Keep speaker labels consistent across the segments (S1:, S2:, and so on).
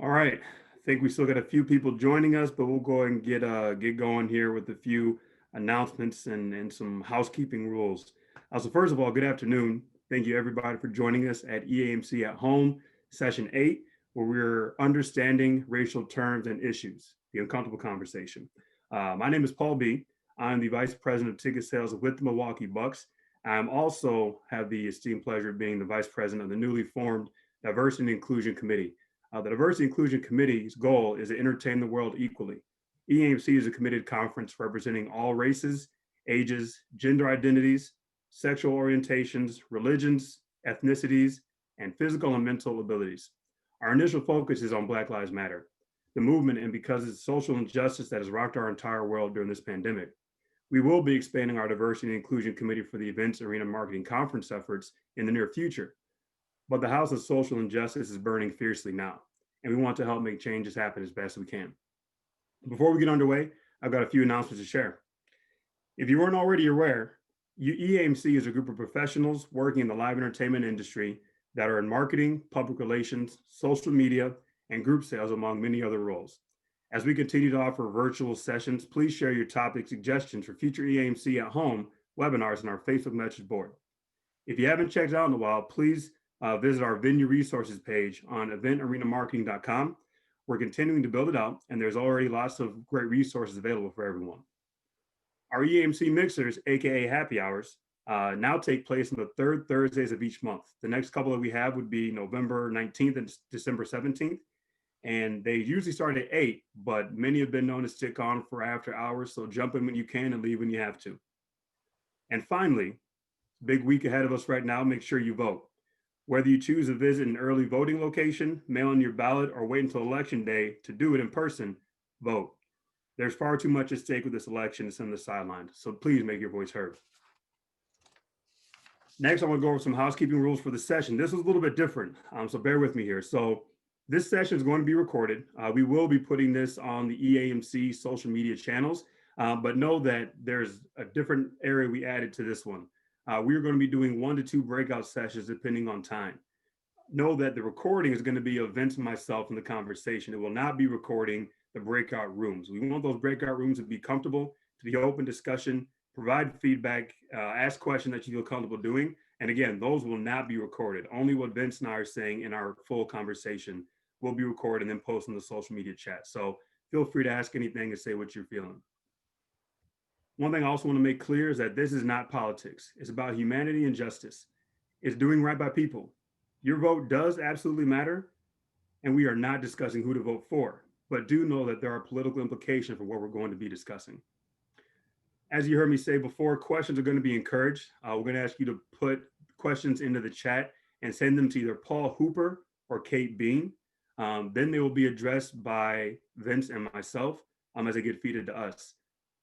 S1: All right. I think we still got a few people joining us, but we'll go ahead and get going here with a few announcements and some housekeeping rules. So first of all, good afternoon. Thank you everybody for joining us at EAMC at Home, session 8, where we're understanding racial terms and issues, the uncomfortable conversation. My name is Paul B. I'm the Vice President of Ticket Sales with the Milwaukee Bucks. I'm also have the esteemed pleasure of being the Vice President of the newly formed Diversity and Inclusion Committee. The Diversity Inclusion Committee's goal is to entertain the world equally. EAMC is a committed conference representing all races, ages, gender identities, sexual orientations, religions, ethnicities, and physical and mental abilities. Our initial focus is on Black Lives Matter, the movement, and because it's social injustice that has rocked our entire world during this pandemic. We will be expanding our Diversity and Inclusion Committee for the Events Arena Marketing Conference efforts in the near future. But the house of social injustice is burning fiercely now, and we want to help make changes happen as best we can. Before we get underway, I've got a few announcements to share. If you weren't already aware, EAMC is a group of professionals working in the live entertainment industry that are in marketing, public relations, social media, and group sales, among many other roles. As we continue to offer virtual sessions, please share your topic suggestions for future EAMC at Home webinars on our Facebook message board. If you haven't checked it out in a while, please visit our venue resources page on eventarenamarketing.com. We're continuing to build it out, and there's already lots of great resources available for everyone. Our EAMC mixers, aka happy hours, now take place on the third Thursdays of each month. The next couple that we have would be November 19th and December 17th. And they usually start at 8, but many have been known to stick on for after hours. So jump in when you can and leave when you have to. And finally, big week ahead of us right now, make sure you vote. Whether you choose to visit an early voting location, mail in your ballot, or wait until election day to do it in person, vote. There's far too much at stake with this election to send the sidelines, so please make your voice heard. Next, I want to go over some housekeeping rules for the session. This was a little bit different, so bear with me here. So this session is going to be recorded. We will be putting this on the EAMC social media channels, but know that there's a different area we added to this one. We are going to be doing 1 to 2 breakout sessions depending on time. Know that the recording is going to be of Vince and myself in the conversation. It will not be recording the breakout rooms. We want those breakout rooms to be comfortable, to be open discussion, provide feedback, ask questions that you feel comfortable doing. And again, those will not be recorded. Only what Vince and I are saying in our full conversation will be recorded and then posted in the social media chat. So feel free to ask anything and say what you're feeling. One thing I also want to make clear is that this is not politics. It's about humanity and justice. It's doing right by people. Your vote does absolutely matter, and we are not discussing who to vote for, but do know that there are political implications for what we're going to be discussing. As you heard me say before, questions are going to be encouraged. We're going to ask you to put questions into the chat and send them to either Paul Hooper or Kate Bean. Then they will be addressed by Vince and myself as they get feeded to us.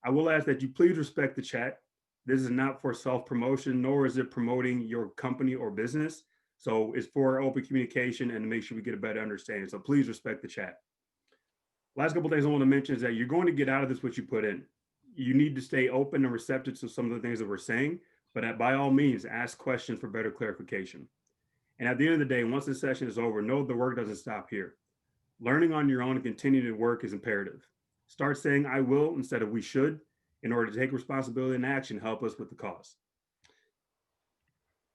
S1: I will ask that you please respect the chat. This is not for self-promotion, nor is it promoting your company or business. So it's for open communication and to make sure we get a better understanding. So please respect the chat. Last couple of things I want to mention is that you're going to get out of this what you put in. You need to stay open and receptive to some of the things that we're saying, but by all means, ask questions for better clarification. And at the end of the day, once this session is over, know the work doesn't stop here. Learning on your own and continuing to work is imperative. Start saying I will instead of we should in order to take responsibility and action, help us with the cause.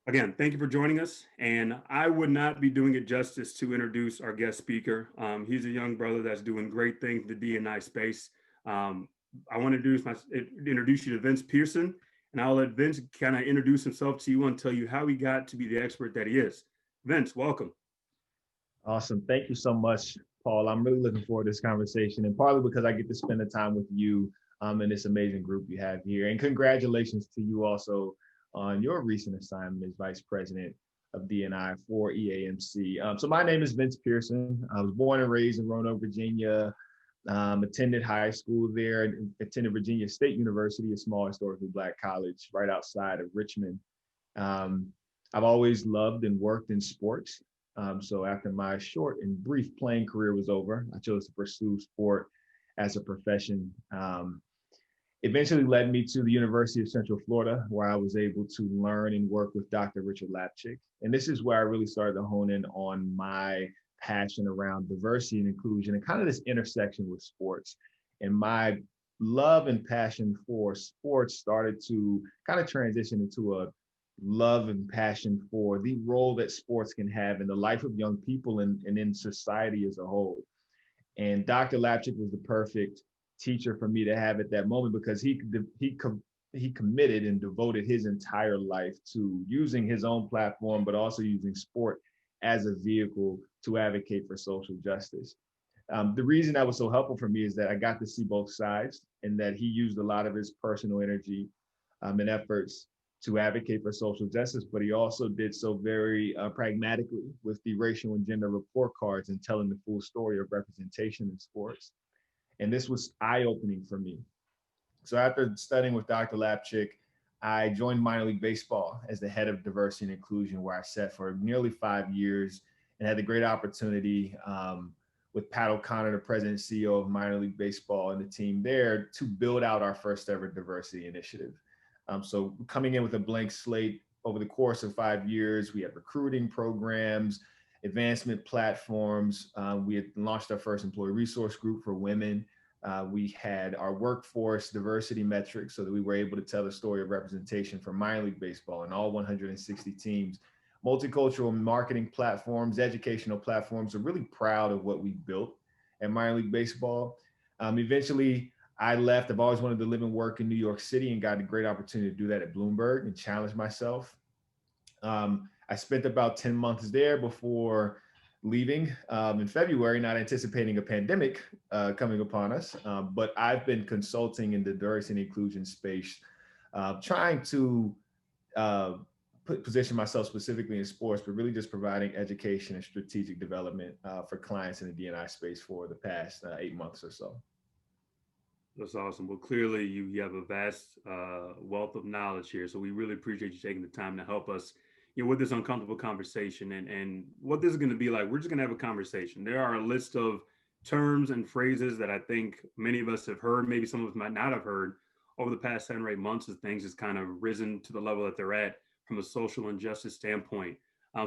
S1: Again, thank you for joining us. And I would not be doing it justice to introduce our guest speaker. He's a young brother that's doing great things in the D&I space. I want to introduce you to Vincent Pierson, and I'll let Vince kind of introduce himself to you and tell you how he got to be the expert that he is. Vince, welcome.
S2: Awesome. Thank you so much, Paul. I'm really looking forward to this conversation, and partly because I get to spend the time with you and this amazing group you have here. And congratulations to you also on your recent assignment as Vice President of D&I for EAMC. So my name is Vince Person. I was born and raised in Roanoke, Virginia. Attended high school there and attended Virginia State University, a small historically Black college right outside of Richmond. I've always loved and worked in sports. So after my short and brief playing career was over, I chose to pursue sport as a profession. Eventually led me to the University of Central Florida, where I was able to learn and work with Dr. Richard Lapchick. And this is where I really started to hone in on my passion around diversity and inclusion and kind of this intersection with sports. And my love and passion for sports started to kind of transition into a love and passion for the role that sports can have in the life of young people and in society as a whole. And Dr. Lapchick was the perfect teacher for me to have at that moment because he committed and devoted his entire life to using his own platform, but also using sport as a vehicle to advocate for social justice. The reason that was so helpful for me is that I got to see both sides and that he used a lot of his personal energy and efforts to advocate for social justice, but he also did so very pragmatically with the racial and gender report cards and telling the full story of representation in sports. And this was eye-opening for me. So after studying with Dr. Lapchick, I joined minor league baseball as the head of diversity and inclusion, where I sat for nearly 5 years and had the great opportunity with Pat O'Connor, the president and CEO of minor league baseball, and the team there to build out our first ever diversity initiative. So coming in with a blank slate over the course of 5 years, we had recruiting programs, advancement platforms. We had launched our first employee resource group for women. We had our workforce diversity metrics so that we were able to tell the story of representation for minor league baseball and all 160 teams, multicultural marketing platforms, educational platforms. Are really proud of what we built at minor league baseball. Eventually, I left. I've always wanted to live and work in New York City and got a great opportunity to do that at Bloomberg and challenge myself. I spent about 10 months there before leaving in February, not anticipating a pandemic coming upon us. But I've been consulting in the diversity and inclusion space, trying to position myself specifically in sports, but really just providing education and strategic development for clients in the D&I space for the past 8 months or so.
S1: That's awesome. Well, clearly you have a vast wealth of knowledge here. So we really appreciate you taking the time to help us, with this uncomfortable conversation and what this is going to be like. We're just going to have a conversation. There are a list of terms and phrases that I think many of us have heard, maybe some of us might not have heard over the past 7 or 8 months as things has kind of risen to the level that they're at from a social injustice standpoint.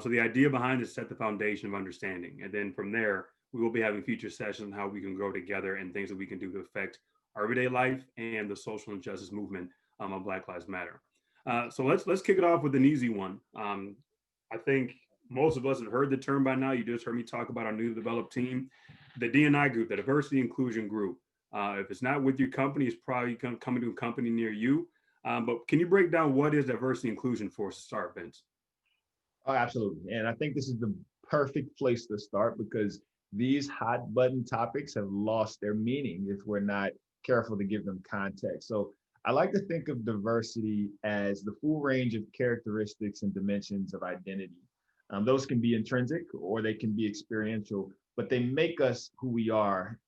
S1: So the idea behind is set the foundation of understanding. And then from there, we will be having future sessions on how we can grow together and things that we can do to affect our everyday life and the social injustice movement of Black Lives Matter. So let's kick it off with an easy one. I think most of us have heard the term by now. You just heard me talk about our newly developed team, the D&I group, the Diversity Inclusion Group. If it's not with your company, it's probably coming to a company near you. But can you break down what is diversity inclusion for us to start, Vince?
S2: Oh, absolutely. And I think this is the perfect place to start because these hot button topics have lost their meaning if we're not careful to give them context. So I like to think of diversity as the full range of characteristics and dimensions of identity. Those can be intrinsic or they can be experiential, but they make us who we are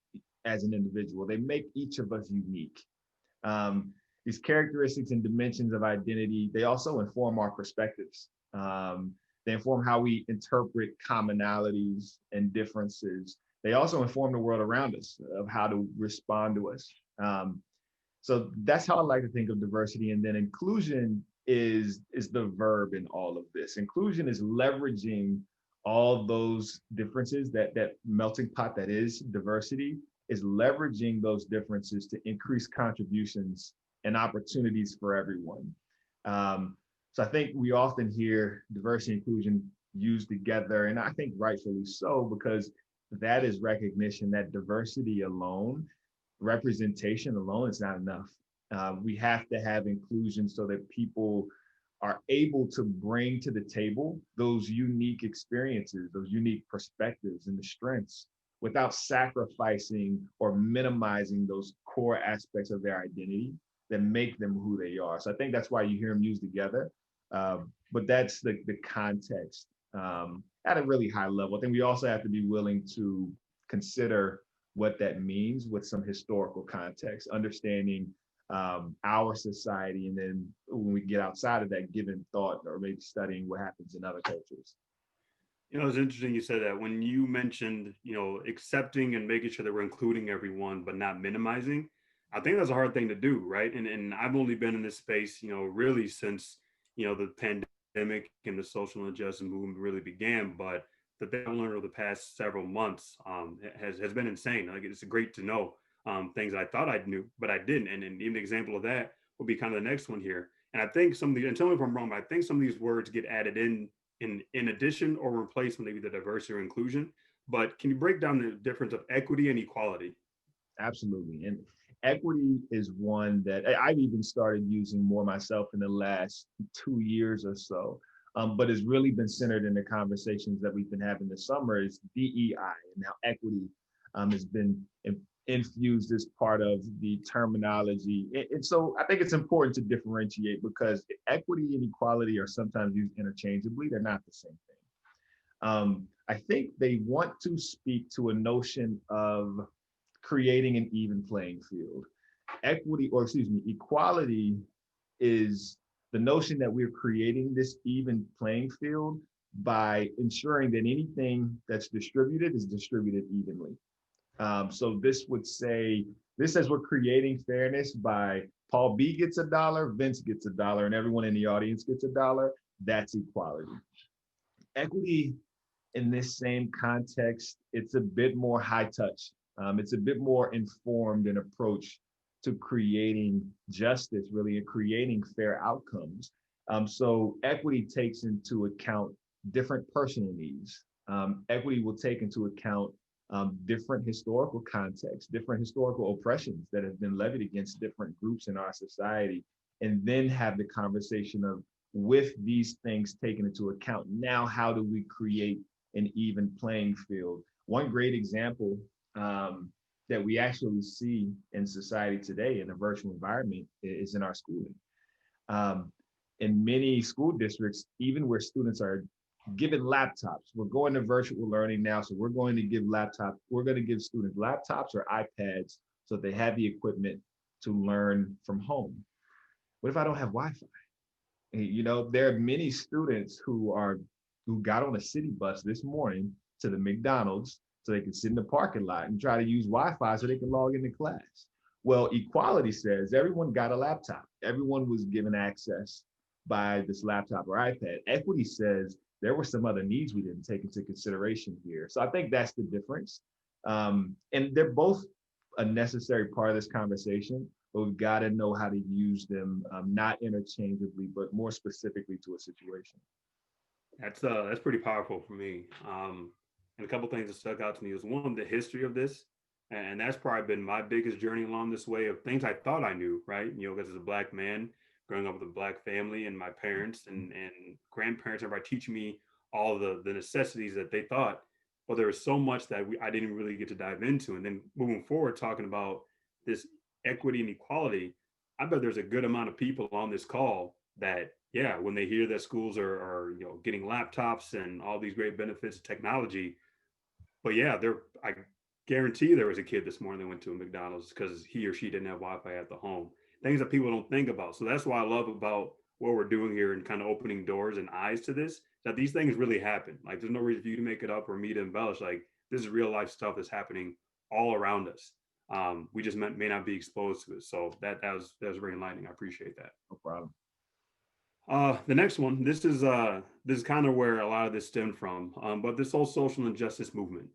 S2: as an individual. They make each of us unique. These characteristics and dimensions of identity, they also inform our perspectives. They inform how we interpret commonalities and differences. They also inform the world around us of how to respond to us. So that's how I like to think of diversity. And then inclusion is the verb in all of this. Inclusion is leveraging all those differences, that melting pot that is diversity, is leveraging those differences to increase contributions and opportunities for everyone. So I think we often hear diversity and inclusion used together, and I think rightfully so, because that is recognition that diversity alone, representation alone is not enough. We have to have inclusion so that people are able to bring to the table those unique experiences, those unique perspectives and the strengths without sacrificing or minimizing those core aspects of their identity that make them who they are. So I think that's why you hear them used together. But that's the context at a really high level. I think we also have to be willing to consider what that means with some historical context, understanding our society, and then when we get outside of that, giving thought or maybe studying what happens in other cultures.
S1: It's interesting you said that when you mentioned, accepting and making sure that we're including everyone, but not minimizing. I think that's a hard thing to do, right? And I've only been in this space, really since, the pandemic and the social injustice movement really began. But that they've learned over the past several months has been insane. Like it's great to know things I thought I knew, but I didn't. And even an example of that will be kind of the next one here. And I think some of the, and tell me if I'm wrong, but I think some of these words get added in addition or replacement, maybe the diversity or inclusion. But can you break down the difference of equity and equality?
S2: Absolutely. And equity is one that I've even started using more myself in the last 2 years or so. But it's really been centered in the conversations that we've been having this summer is DEI, and now equity has been infused as part of the terminology. And so I think it's important to differentiate because equity and equality are sometimes used interchangeably. They're not the same thing. I think they want to speak to a notion of creating an even playing field. Equity, or excuse me, equality is the notion that we're creating this even playing field by ensuring that anything that's distributed is distributed evenly. So this would say, this says we're creating fairness by Paul B gets $1, Vince gets $1, and everyone in the audience gets $1. That's equality. Equity in this same context, it's a bit more high touch. It's a bit more informed in approach to creating justice, really, and creating fair outcomes. So equity takes into account different personal needs. Equity will take into account different historical contexts, different historical oppressions that have been levied against different groups in our society, and then have the conversation of, with these things taken into account, now how do we create an even playing field? One great example that we actually see in society today in a virtual environment is in our schooling. In many school districts, even where students are given laptops, we're going to virtual learning now, so we're going to give students laptops or iPads so they have the equipment to learn from home. What if I don't have Wi-Fi? You know, there are many students who got on a city bus this morning to the McDonald's so they can sit in the parking lot and try to use Wi-Fi so they can log into class. Well, equality says everyone got a laptop. Everyone was given access by this laptop or iPad. Equity says there were some other needs we didn't take into consideration here. So I think that's the difference. And they're both a necessary part of this conversation, but we've got to know how to use them, not interchangeably, but more specifically to a situation.
S1: That's pretty powerful for me. And a couple things that stuck out to me was one, the history of this, and that's probably been my biggest journey along this way of things I thought I knew, right? You know, because as a Black man growing up with a Black family and my parents and grandparents, everybody teaching me all the necessities that they thought, well, there was so much that I didn't really get to dive into. And then moving forward, talking about this equity and equality, I bet there's a good amount of people on this call that, yeah, when they hear that schools are you know, getting laptops and all these great benefits of technology, but yeah, I guarantee there was a kid this morning that went to a McDonald's because he or she didn't have Wi-Fi at the home. Things that people don't think about. So that's what I love about what we're doing here and kind of opening doors and eyes to this, that these things really happen. Like there's no reason for you to make it up or me to embellish. Like this is real life stuff that's happening all around us. We just may not be exposed to it. So that was very enlightening. I appreciate that.
S2: No problem.
S1: The next one, this is kind of where a lot of this stemmed from, but this whole social injustice movement.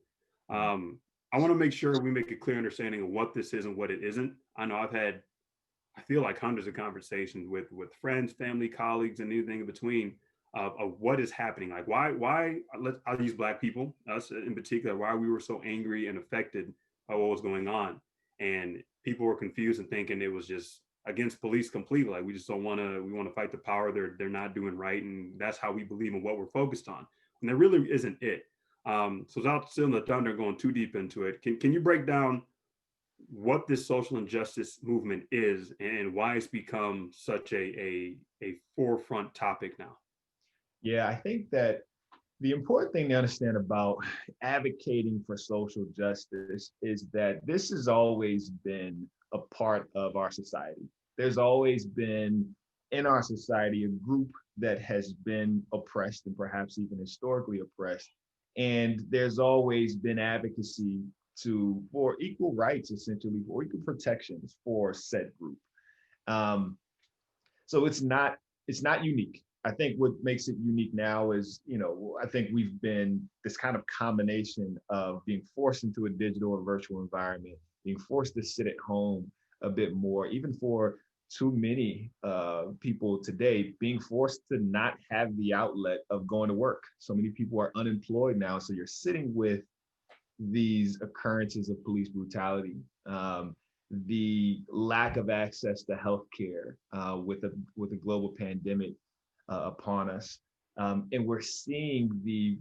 S1: I want to make sure we make a clear understanding of what this is and what it isn't. I know I feel like hundreds of conversations with friends, family, colleagues, and anything in between of what is happening. Like I'll use Black people, us in particular, why we were so angry and affected by what was going on, and people were confused and thinking it was just against police completely. Like we just don't we want to fight the power they're not doing right, and that's how we believe in what we're focused on. And that really isn't it. So without stealing the thunder, going too deep into it, can you break down what this social injustice movement is and why it's become such a forefront topic now?
S2: Yeah, I think that the important thing to understand about advocating for social justice is that this has always been a part of our society. There's always been in our society a group that has been oppressed and perhaps even historically oppressed. And there's always been advocacy for equal rights, essentially, for equal protections for said group. So it's not unique. I think what makes it unique now is, I think we've been this kind of combination of being forced into a digital or virtual environment, being forced to sit at home a bit more, even for too many people today, being forced to not have the outlet of going to work. So many people are unemployed now. So you're sitting with these occurrences of police brutality, the lack of access to healthcare with a global pandemic upon us. And we're seeing the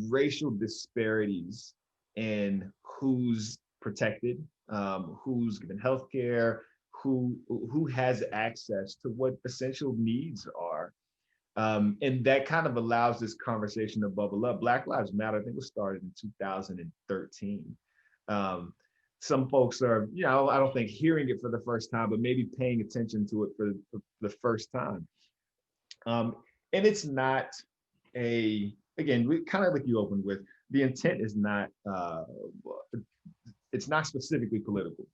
S2: racial disparities in who's protected, who's given healthcare, who has access to what essential needs are. And that kind of allows this conversation to bubble up. Black Lives Matter, I think, was started in 2013. Some folks are, I don't think hearing it for the first time, but maybe paying attention to it for the first time. And it's not again, kind of like you opened with, the intent is not, it's not specifically political.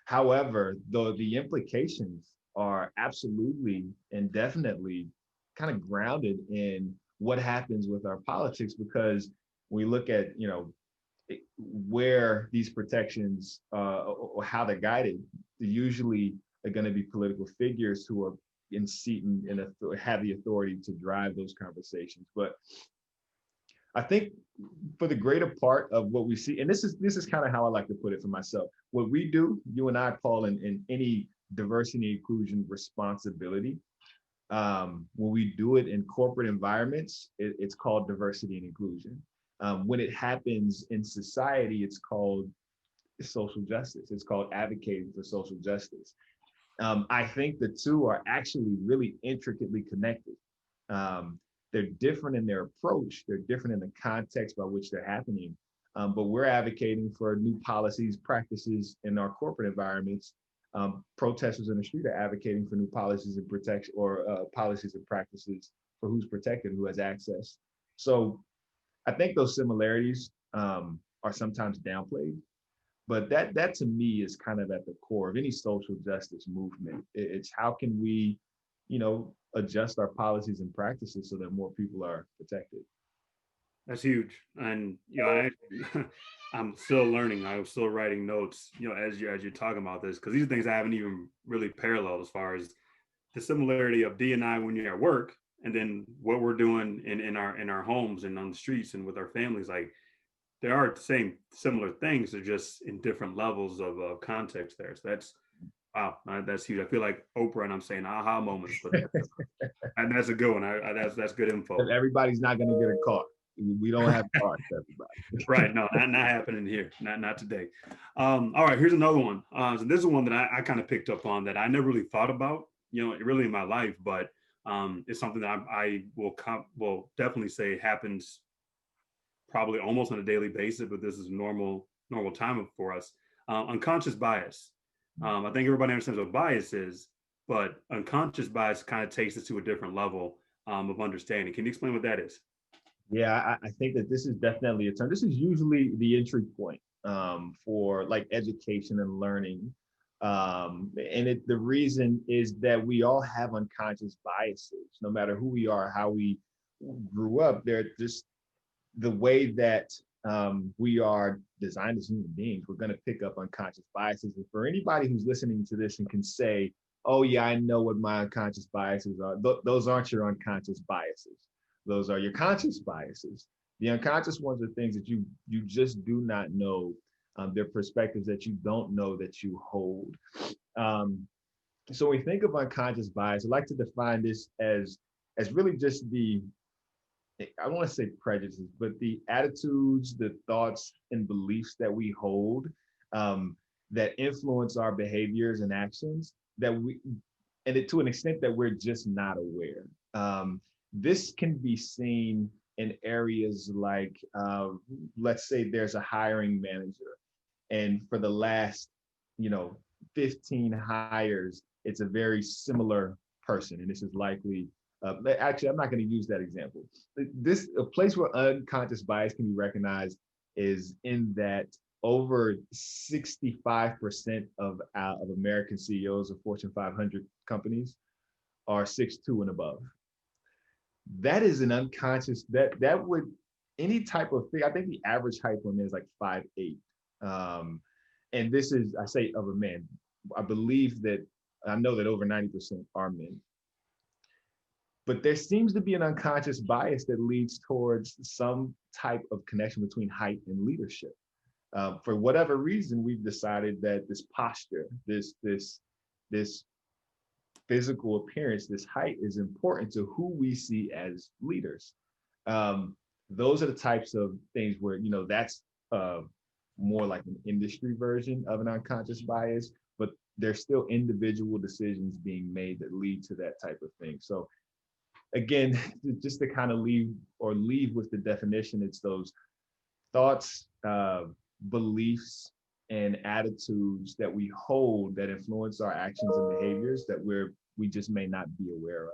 S2: However, though the implications are absolutely and definitely kind of grounded in what happens with our politics, because we look at, where these protections or how they're guided, they're usually are going to be political figures who are in seat and have the authority to drive those conversations. But I think for the greater part of what we see, and this is kind of how I like to put it for myself, what we do, you and I, Paul, in any diversity and inclusion responsibility, when we do it in corporate environments, it's called diversity and inclusion. When it happens in society, it's called social justice. It's called advocating for social justice. I think the two are actually really intricately connected. They're different in their approach. They're different in the context by which they're happening. But we're advocating for new policies, practices in our corporate environments. Protesters in the street are advocating for new policies and protection, or policies and practices for who's protected, who has access. So I think those similarities are sometimes downplayed. But that to me is kind of at the core of any social justice movement. It's how can we, adjust our policies and practices so that more people are protected.
S1: That's huge. And I'm still learning. I'm still writing notes, as you're talking about this, because these are things I haven't even really paralleled, as far as the similarity of D&I when you're at work, and then what we're doing in our homes and on the streets and with our families. Like, there are the same similar things, they're just in different levels of context there. So wow, that's huge. I feel like Oprah and I'm saying aha moments, but and that's a good one. That's good info.
S2: And everybody's not going to get a car. We don't have cars, everybody.
S1: Right? No, not happening here. Not today. All right, here's another one. So this is one that I kind of picked up on that I never really thought about, really in my life, but it's something that I will definitely say happens probably almost on a daily basis, but this is normal time for us. Unconscious bias. I think everybody understands what bias is, but unconscious bias kind of takes us to a different level of understanding. Can you explain what that is?
S2: Yeah, I think that this is definitely a term. This is usually the entry point for like education and learning. And the reason is that we all have unconscious biases, no matter who we are, how we grew up. They're just the way that we are designed as human beings. We're going to pick up unconscious biases. And for anybody who's listening to this and can say, oh yeah, I know what my unconscious biases are, those aren't your unconscious biases. Those are your conscious biases. The unconscious ones are things that you just do not know. They're perspectives that you don't know that you hold. So when we think of unconscious bias, I like to define this as really just I don't want to say prejudices, but the attitudes, the thoughts and beliefs that we hold that influence our behaviors and actions to an extent that we're just not aware. This can be seen in areas like, let's say there's a hiring manager, and for the last, 15 hires, it's a very similar person, and this is likely. Actually, I'm not going to use that example. A place where unconscious bias can be recognized is in that over 65% of American CEOs of Fortune 500 companies are 6'2" and above. that is an unconscious, that would, any type of thing, I think the average height on there is like 5'8". And this is, I say of a man, I believe that, I know that over 90% are men, but there seems to be an unconscious bias that leads towards some type of connection between height and leadership. For whatever reason, we've decided that this posture, this physical appearance, this height is important to who we see as leaders. Those are the types of things where, that's more like an industry version of an unconscious bias, but there's still individual decisions being made that lead to that type of thing. So again, just to kind of leave with the definition, it's those thoughts, beliefs, and attitudes that we hold that influence our actions and behaviors that we just may not be aware of.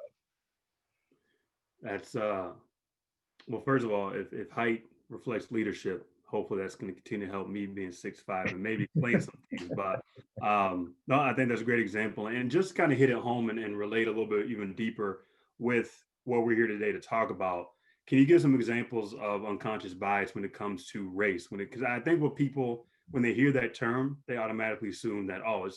S1: That's well, first of all, if height reflects leadership, hopefully that's going to continue to help me being 6'5" and maybe explain some things. But no, I think that's a great example, and just kind of hit it home and relate a little bit even deeper with what we're here today to talk about. Can you give some examples of unconscious bias when it comes to race? Because I think what people, when they hear that term, they automatically assume that, oh,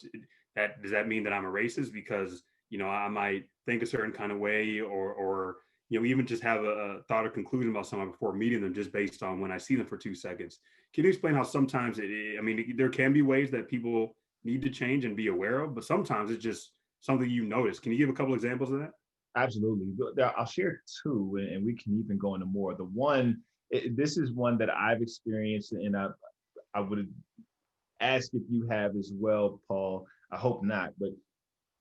S1: that does that mean that I'm a racist because I might think a certain kind of way, or even just have a thought or conclusion about someone before meeting them just based on when I see them for 2 seconds. Can you explain how sometimes there can be ways that people need to change and be aware of, but sometimes it's just something you notice. Can you give a couple examples of that?
S2: Absolutely. I'll share two, and we can even go into more. The one, this is one that I've experienced, and I would ask if you have as well, Paul. I hope not, but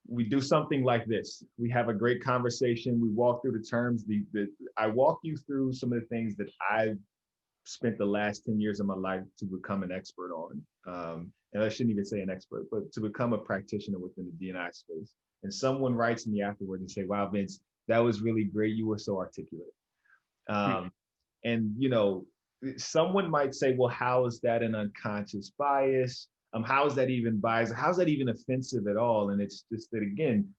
S2: we do something like this. We have a great conversation. We walk through the terms. I walk you through some of the things that I've spent the last 10 years of my life to become an expert on. And I shouldn't even say an expert, but to become a practitioner within the D&I space. And someone writes me afterward and say, wow, Vince, that was really great. You were so articulate. And, someone might say, well, how is that an unconscious bias? How is that even biased? How is that even offensive at all? And it's just that, again,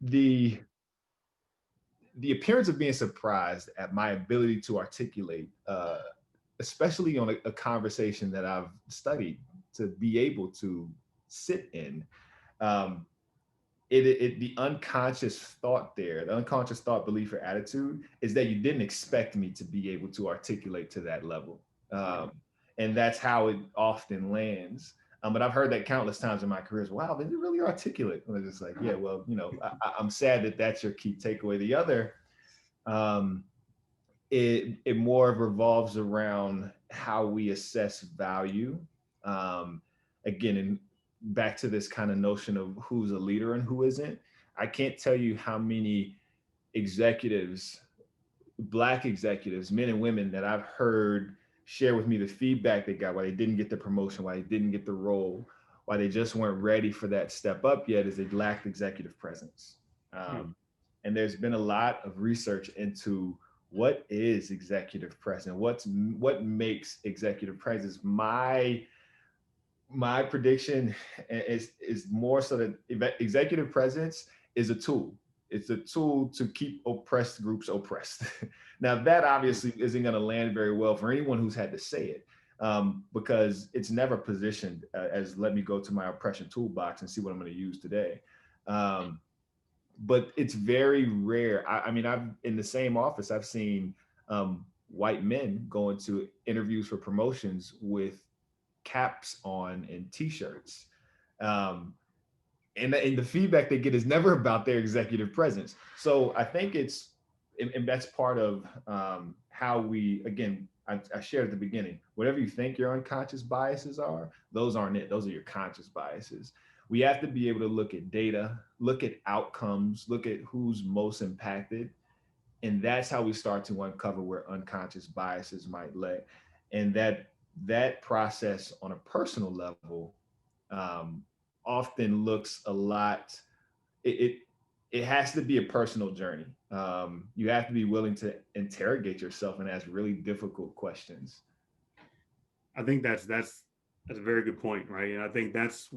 S2: the appearance of being surprised at my ability to articulate, especially on a conversation that I've studied to be able to sit in, the unconscious thought there, the unconscious thought, belief, or attitude is that you didn't expect me to be able to articulate to that level. And that's how it often lands. But I've heard that countless times in my career. Wow, they're really articulate. And it's like, yeah, well, I'm sad that that's your key takeaway. The other, it more revolves around how we assess value. Again, and back to this kind of notion of who's a leader and who isn't. I can't tell you how many executives, Black executives, men and women, that I've heard share with me the feedback they got, why they didn't get the promotion, why they didn't get the role, why they just weren't ready for that step up yet, is they lacked executive presence. And there's been a lot of research into what is executive presence, what makes executive presence. My prediction is more so that executive presence is a tool. It's a tool to keep oppressed groups oppressed. Now, that obviously isn't going to land very well for anyone who's had to say it, because it's never positioned as, let me go to my oppression toolbox and see what I'm going to use today. But it's very rare. I mean, I've in the same office, I've seen white men go into interviews for promotions with caps on and t-shirts. And the feedback they get is never about their executive presence. So I think and that's part of how we, again, I shared at the beginning, whatever you think your unconscious biases are, those aren't it. Those are your conscious biases. We have to be able to look at data, look at outcomes, look at who's most impacted. And that's how we start to uncover where unconscious biases might lay. And that process on a personal level often looks a lot, it has to be a personal journey. You have to be willing to interrogate yourself and ask really difficult questions.
S1: I think that's a very good point, right? And I think that's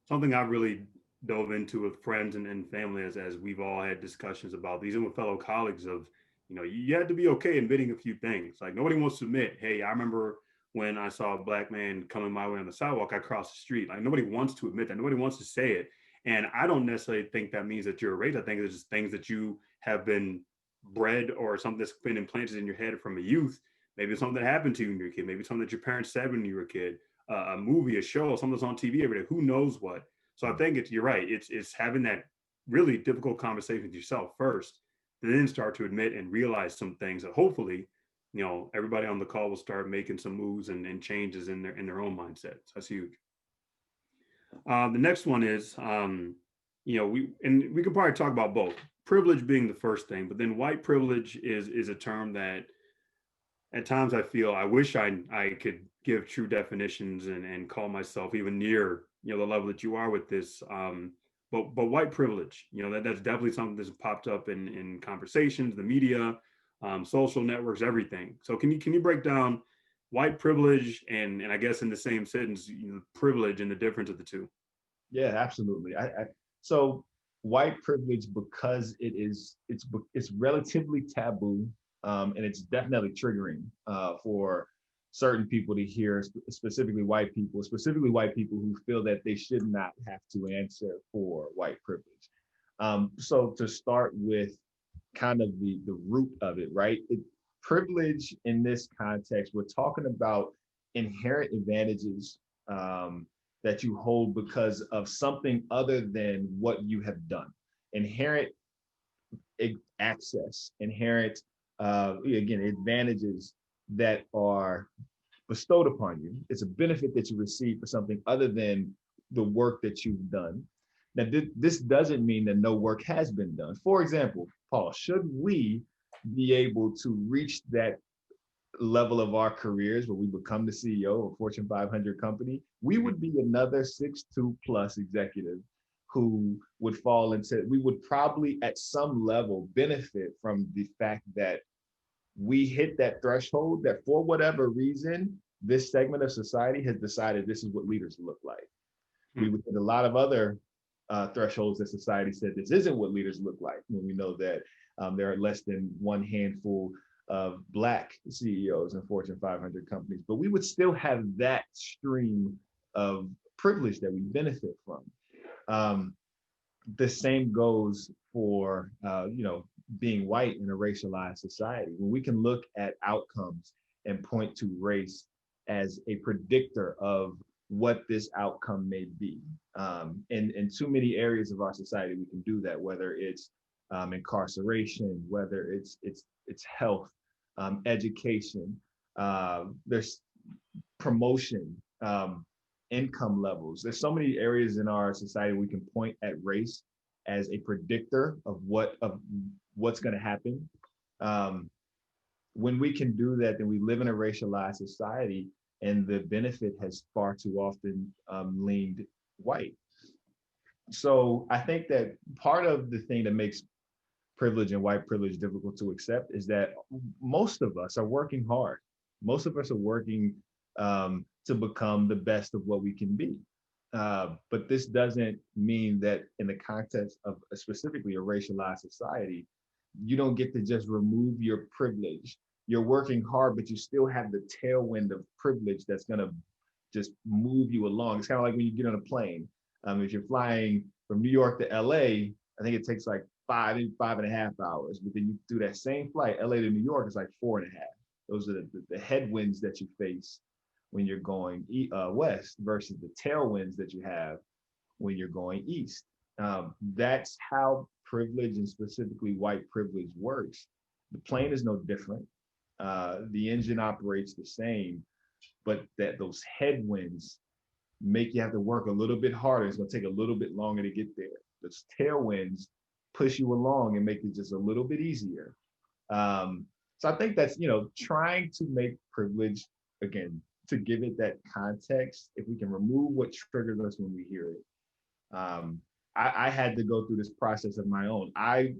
S1: something I've really dove into with friends and family as we've all had discussions about these, and with fellow colleagues of, You know, you had to be okay admitting a few things. Like nobody wants to admit, hey, I remember when I saw a black man coming my way on the sidewalk, I crossed the street. Like nobody wants to admit that. Nobody wants to say it. And I don't necessarily think that means that you're a racist. I think it's just things that you have been bred or something that's been implanted in your head from a youth. Maybe it's something that happened to you when you were a kid. Maybe it's something that your parents said when you were a kid. A movie, a show, something that's on TV every day. Who knows what? So I think you're right. It's having that really difficult conversation with yourself first, then start to admit and realize some things that hopefully, you know, everybody on the call will start making some moves and changes in their own mindset. So that's huge. The next one is, you know, we could probably talk about both. Privilege being the first thing, but then white privilege is a term that at times I feel I wish I could give true definitions and call myself even near, you know, the level that you are with this. But white privilege, you know, that's definitely something that's popped up in conversations, the media, social networks, everything. So can you break down white privilege and I guess in the same sentence, you know, privilege and the difference of the two?
S2: Yeah, absolutely. So white privilege, because it's relatively taboo, and it's definitely triggering for certain people to hear, specifically white people who feel that they should not have to answer for white privilege. So to start with, kind of the root of it, right? Privilege in this context, we're talking about inherent advantages that you hold because of something other than what you have done. Inherent access, inherent, again, advantages that are bestowed upon you. It's a benefit that you receive for something other than the work that you've done. Now, this doesn't mean that no work has been done. For example, Paul, should we be able to reach that level of our careers where we become the CEO of a Fortune 500 company, we would be another 6'2" plus executive who would fall into, we would probably at some level benefit from the fact that we hit that threshold that for whatever reason, this segment of society has decided this is what leaders look like. We would hit a lot of other thresholds that society said this isn't what leaders look like, when we know that there are less than one handful of Black CEOs in Fortune 500 companies, but we would still have that stream of privilege that we benefit from. The same goes for being white in a racialized society. When we can look at outcomes and point to race as a predictor of what this outcome may be. In too many areas of our society, we can do that, whether it's incarceration, whether it's health, education, there's promotion, income levels. There's so many areas in our society we can point at race as a predictor of what's going to happen. When we can do that, then we live in a racialized society, and the benefit has far too often leaned white. So I think that part of the thing that makes privilege and white privilege difficult to accept is that most of us are working hard. Most of us are working to become the best of what we can be. But this doesn't mean that in the context of specifically a racialized society, you don't get to just remove your privilege. You're working hard, but you still have the tailwind of privilege that's going to just move you along. It's kind of like when you get on a plane. If you're flying from New York to LA, I think it takes like 5.5 hours, but then you do that same flight, LA to New York, is like 4.5. Those are the headwinds that you face when you're going west versus the tailwinds that you have when you're going east. That's how privilege, and specifically white privilege, works. The plane is no different. The engine operates the same, but those headwinds make you have to work a little bit harder. It's going to take a little bit longer to get there. Those tailwinds push you along and make it just a little bit easier. So I think that's, trying to make privilege, again, to give it that context, if we can remove what triggers us when we hear it. I had to go through this process of my own.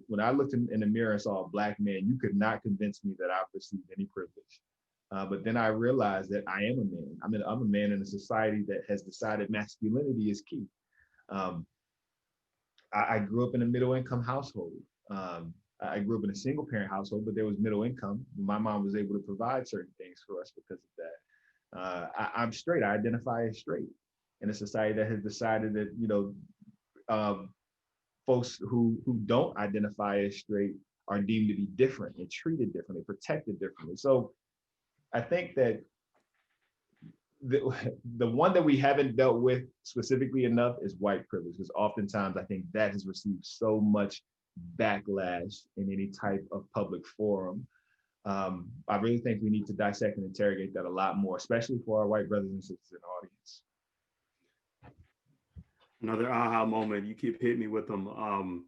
S2: When I looked in the mirror and saw a Black man, you could not convince me that I received any privilege. But then I realized that I am a man. I'm a man in a society that has decided masculinity is key. I grew up in a middle income household. I grew up in a single parent household, but there was middle income. My mom was able to provide certain things for us because of that. I'm straight. I identify as straight in a society that has decided that, um, folks who don't identify as straight are deemed to be different and treated differently, protected differently. So I think that the one that we haven't dealt with specifically enough is white privilege, because oftentimes I think that has received so much backlash in any type of public forum. I really think we need to dissect and interrogate that a lot more, especially for our white brothers and sisters in the audience.
S1: Another aha moment. You keep hitting me with them.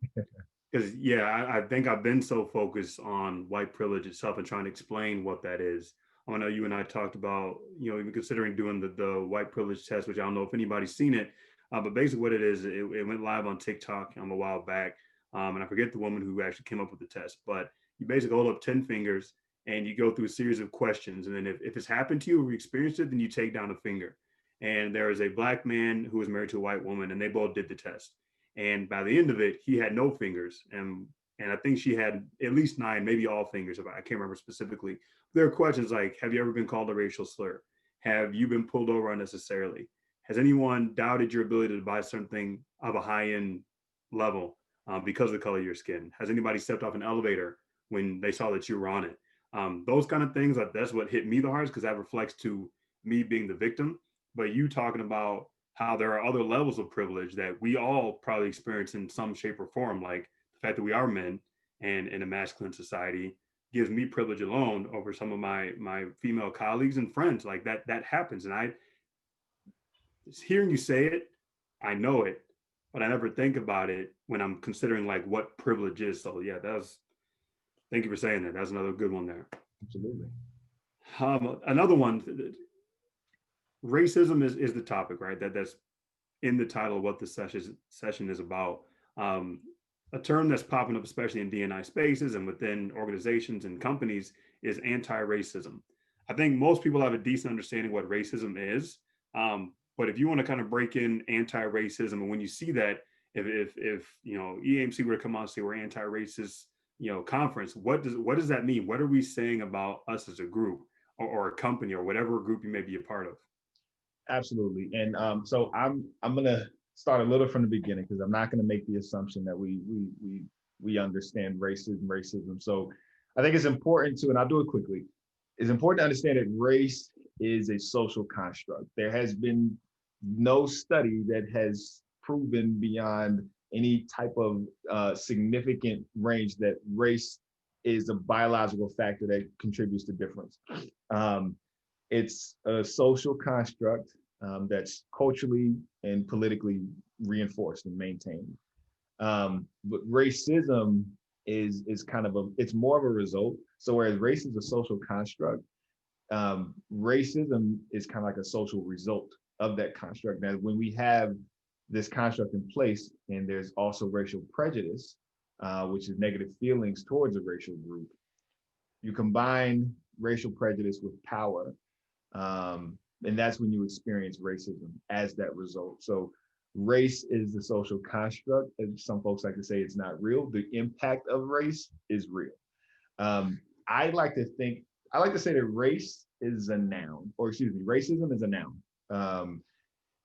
S1: Because yeah, I think I've been so focused on white privilege itself and trying to explain what that is. I know you and I talked about, even considering doing the white privilege test, which I don't know if anybody's seen it, but basically what it is, it went live on TikTok a while back, and I forget the woman who actually came up with the test, but you basically hold up 10 fingers and you go through a series of questions, and then if it's happened to you or you experienced it, then you take down a finger. And there is a black man who was married to a white woman, and they both did the test. And by the end of it, he had no fingers, and I think she had at least 9, maybe all fingers. I can't remember specifically. There are questions like, have you ever been called a racial slur? Have you been pulled over unnecessarily? Has anyone doubted your ability to buy something of a high-end level because of the color of your skin? Has anybody stepped off an elevator when they saw that you were on it? Those kind of things, that's what hit me the hardest, because that reflects to me being the victim. But you talking about how there are other levels of privilege that we all probably experience in some shape or form, like the fact that we are men and in a masculine society gives me privilege alone over some of my female colleagues and friends. Like that happens. And I, hearing you say it, I know it, but I never think about it when I'm considering like what privilege is. So yeah, thank you for saying that. That's another good one there.
S2: Absolutely.
S1: Another one, racism is the topic, right? That's in the title of what the session is about. A term that's popping up, especially in D&I spaces and within organizations and companies, is anti-racism. I think most people have a decent understanding what racism is, but if you want to kind of break in anti-racism, and when you see that, if EAMC were to come out and say we're anti-racist, conference, what does that mean? What are we saying about us as a group or a company or whatever group you may be a part of?
S2: Absolutely. And so I'm gonna start a little from the beginning, because I'm not gonna make the assumption that we understand racism. So I think it's important to, and I'll do it quickly, it's important to understand that race is a social construct. There has been no study that has proven beyond any type of significant range that race is a biological factor that contributes to difference. It's a social construct that's culturally and politically reinforced and maintained. But racism is kind of it's more of a result. So whereas race is a social construct, racism is kind of like a social result of that construct. Now, when we have this construct in place, and there's also racial prejudice, which is negative feelings towards a racial group, you combine racial prejudice with power, and that's when you experience racism as that result. So race is the social construct, and some folks like to say it's not real. The impact of race is real. I like to say that race is a noun, or excuse me, racism is a noun.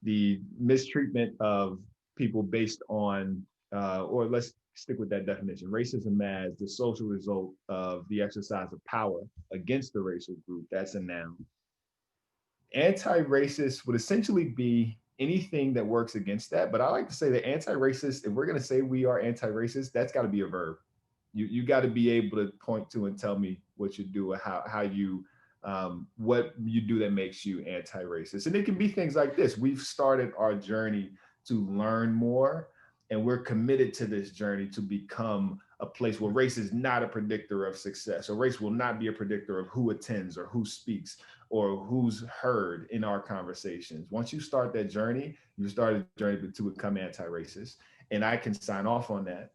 S2: The mistreatment of people based on, or let's stick with that definition, racism as the social result of the exercise of power against the racial group, that's a noun. Anti-racist would essentially be anything that works against that. But I like to say that anti-racist, if we're going to say we are anti-racist, that's got to be a verb. You got to be able to point to and tell me what you do, or how you what you do that makes you anti-racist. And it can be things like this. We've started our journey to learn more, and we're committed to this journey to become a place where race is not a predictor of success, or race will not be a predictor of who attends or who speaks or who's heard in our conversations. Once you start that journey, you start a journey to become anti-racist. And I can sign off on that.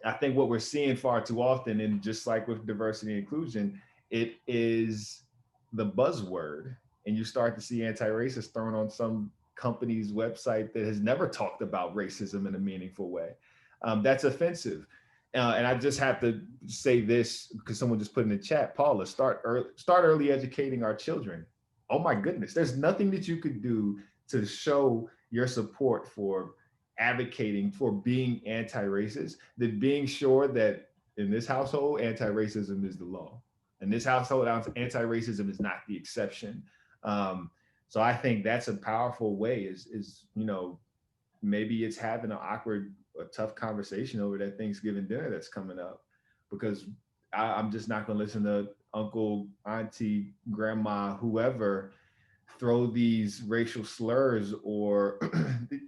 S2: I think what we're seeing far too often, and just like with diversity and inclusion, it is the buzzword. And you start to see anti-racist thrown on some company's website that has never talked about racism in a meaningful way. That's offensive. And I just have to say this because someone just put in the chat, Paula, start early educating our children. Oh my goodness, there's nothing that you could do to show your support for advocating for being anti-racist than being sure that in this household, anti-racism is the law. In this household, anti-racism is not the exception. So I think that's a powerful way is, you know, maybe it's having an awkward, a tough conversation over that Thanksgiving dinner that's coming up, because I'm just not going to listen to uncle, auntie, grandma, whoever throw these racial slurs or,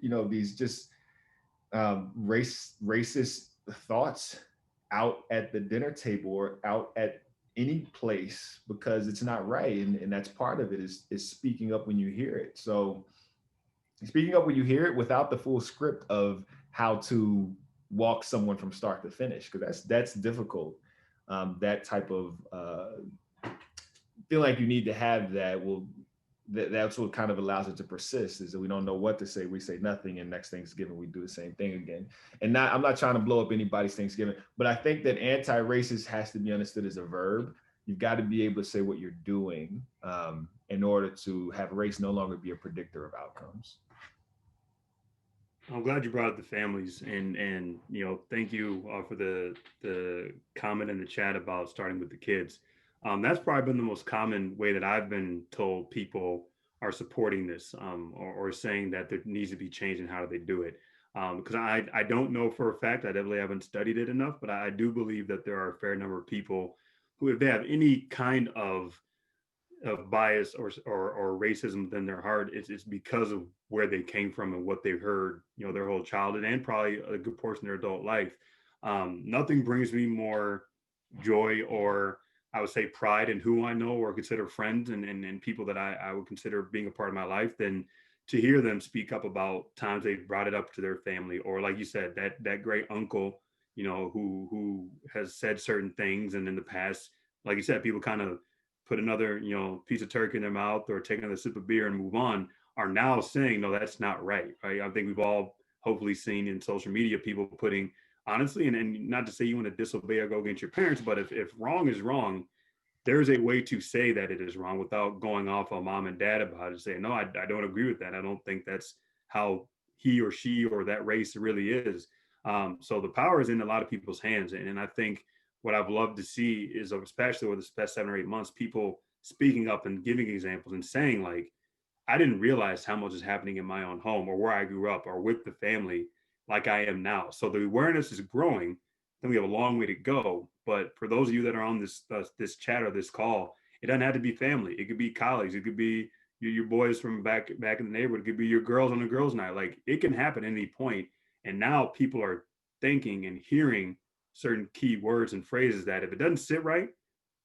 S2: you know, these just racist thoughts out at the dinner table or out at any place, because it's not right. And that's part of it is speaking up when you hear it. So speaking up when you hear it without the full script of how to walk someone from start to finish, because that's difficult. That type of feel like you need to have that that's what kind of allows it to persist, is that we don't know what to say. We say nothing, and next Thanksgiving we do the same thing again. And I'm not trying to blow up anybody's Thanksgiving, but I think that anti-racist has to be understood as a verb. You've got to be able to say what you're doing in order to have race no longer be a predictor of outcomes.
S1: I'm glad you brought up the families, and you know, thank you for the comment in the chat about starting with the kids. That's probably been the most common way that I've been told people are supporting this, or saying that there needs to be change in how they do it. Because I don't know for a fact, I definitely haven't studied it enough, but I do believe that there are a fair number of people who, if they have any kind of bias or racism within their heart, it's because of where they came from and what they've heard, you know, their whole childhood and probably a good portion of their adult life. Nothing brings me more joy, or I would say pride, in who I know or consider friends and people that I would consider being a part of my life, than to hear them speak up about times they've brought it up to their family, or like you said, that great uncle, you know, who has said certain things, and in the past, like you said, people kind of put another, you know, piece of turkey in their mouth or take another sip of beer and move on, are now saying, no, that's not right. Right. I think we've all hopefully seen in social media people putting, honestly, and not to say you want to disobey or go against your parents, but if wrong is wrong, there's a way to say that it is wrong without going off on mom and dad about it, saying, no, I don't agree with that. I don't think that's how he or she or that race really is. So the power is in a lot of people's hands. And I think what I've loved to see is, especially over the past 7 or 8 months, people speaking up and giving examples and saying, like, I didn't realize how much is happening in my own home or where I grew up or with the family like I am now. So the awareness is growing. Then we have a long way to go. But for those of you that are on this chat or this call, it doesn't have to be family. It could be colleagues. It could be your boys from back in the neighborhood. It could be your girls on a girls' night. Like, it can happen at any point. And now people are thinking and hearing certain key words and phrases that if it doesn't sit right,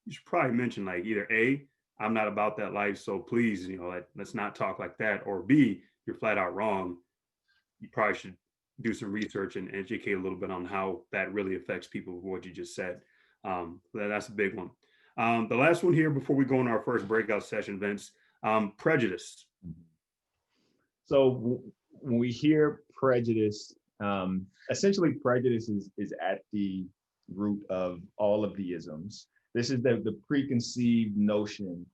S1: you should probably mention, like, either A, I'm not about that life, so please, you know, let's not talk like that, or B, you're flat out wrong. You probably should do some research and educate a little bit on how that really affects people with what you just said. That's a big one. The last one here before we go in our first breakout session, Vince, prejudice.
S2: So when we hear prejudice, essentially prejudice is at the root of all of the isms. This is the preconceived notion,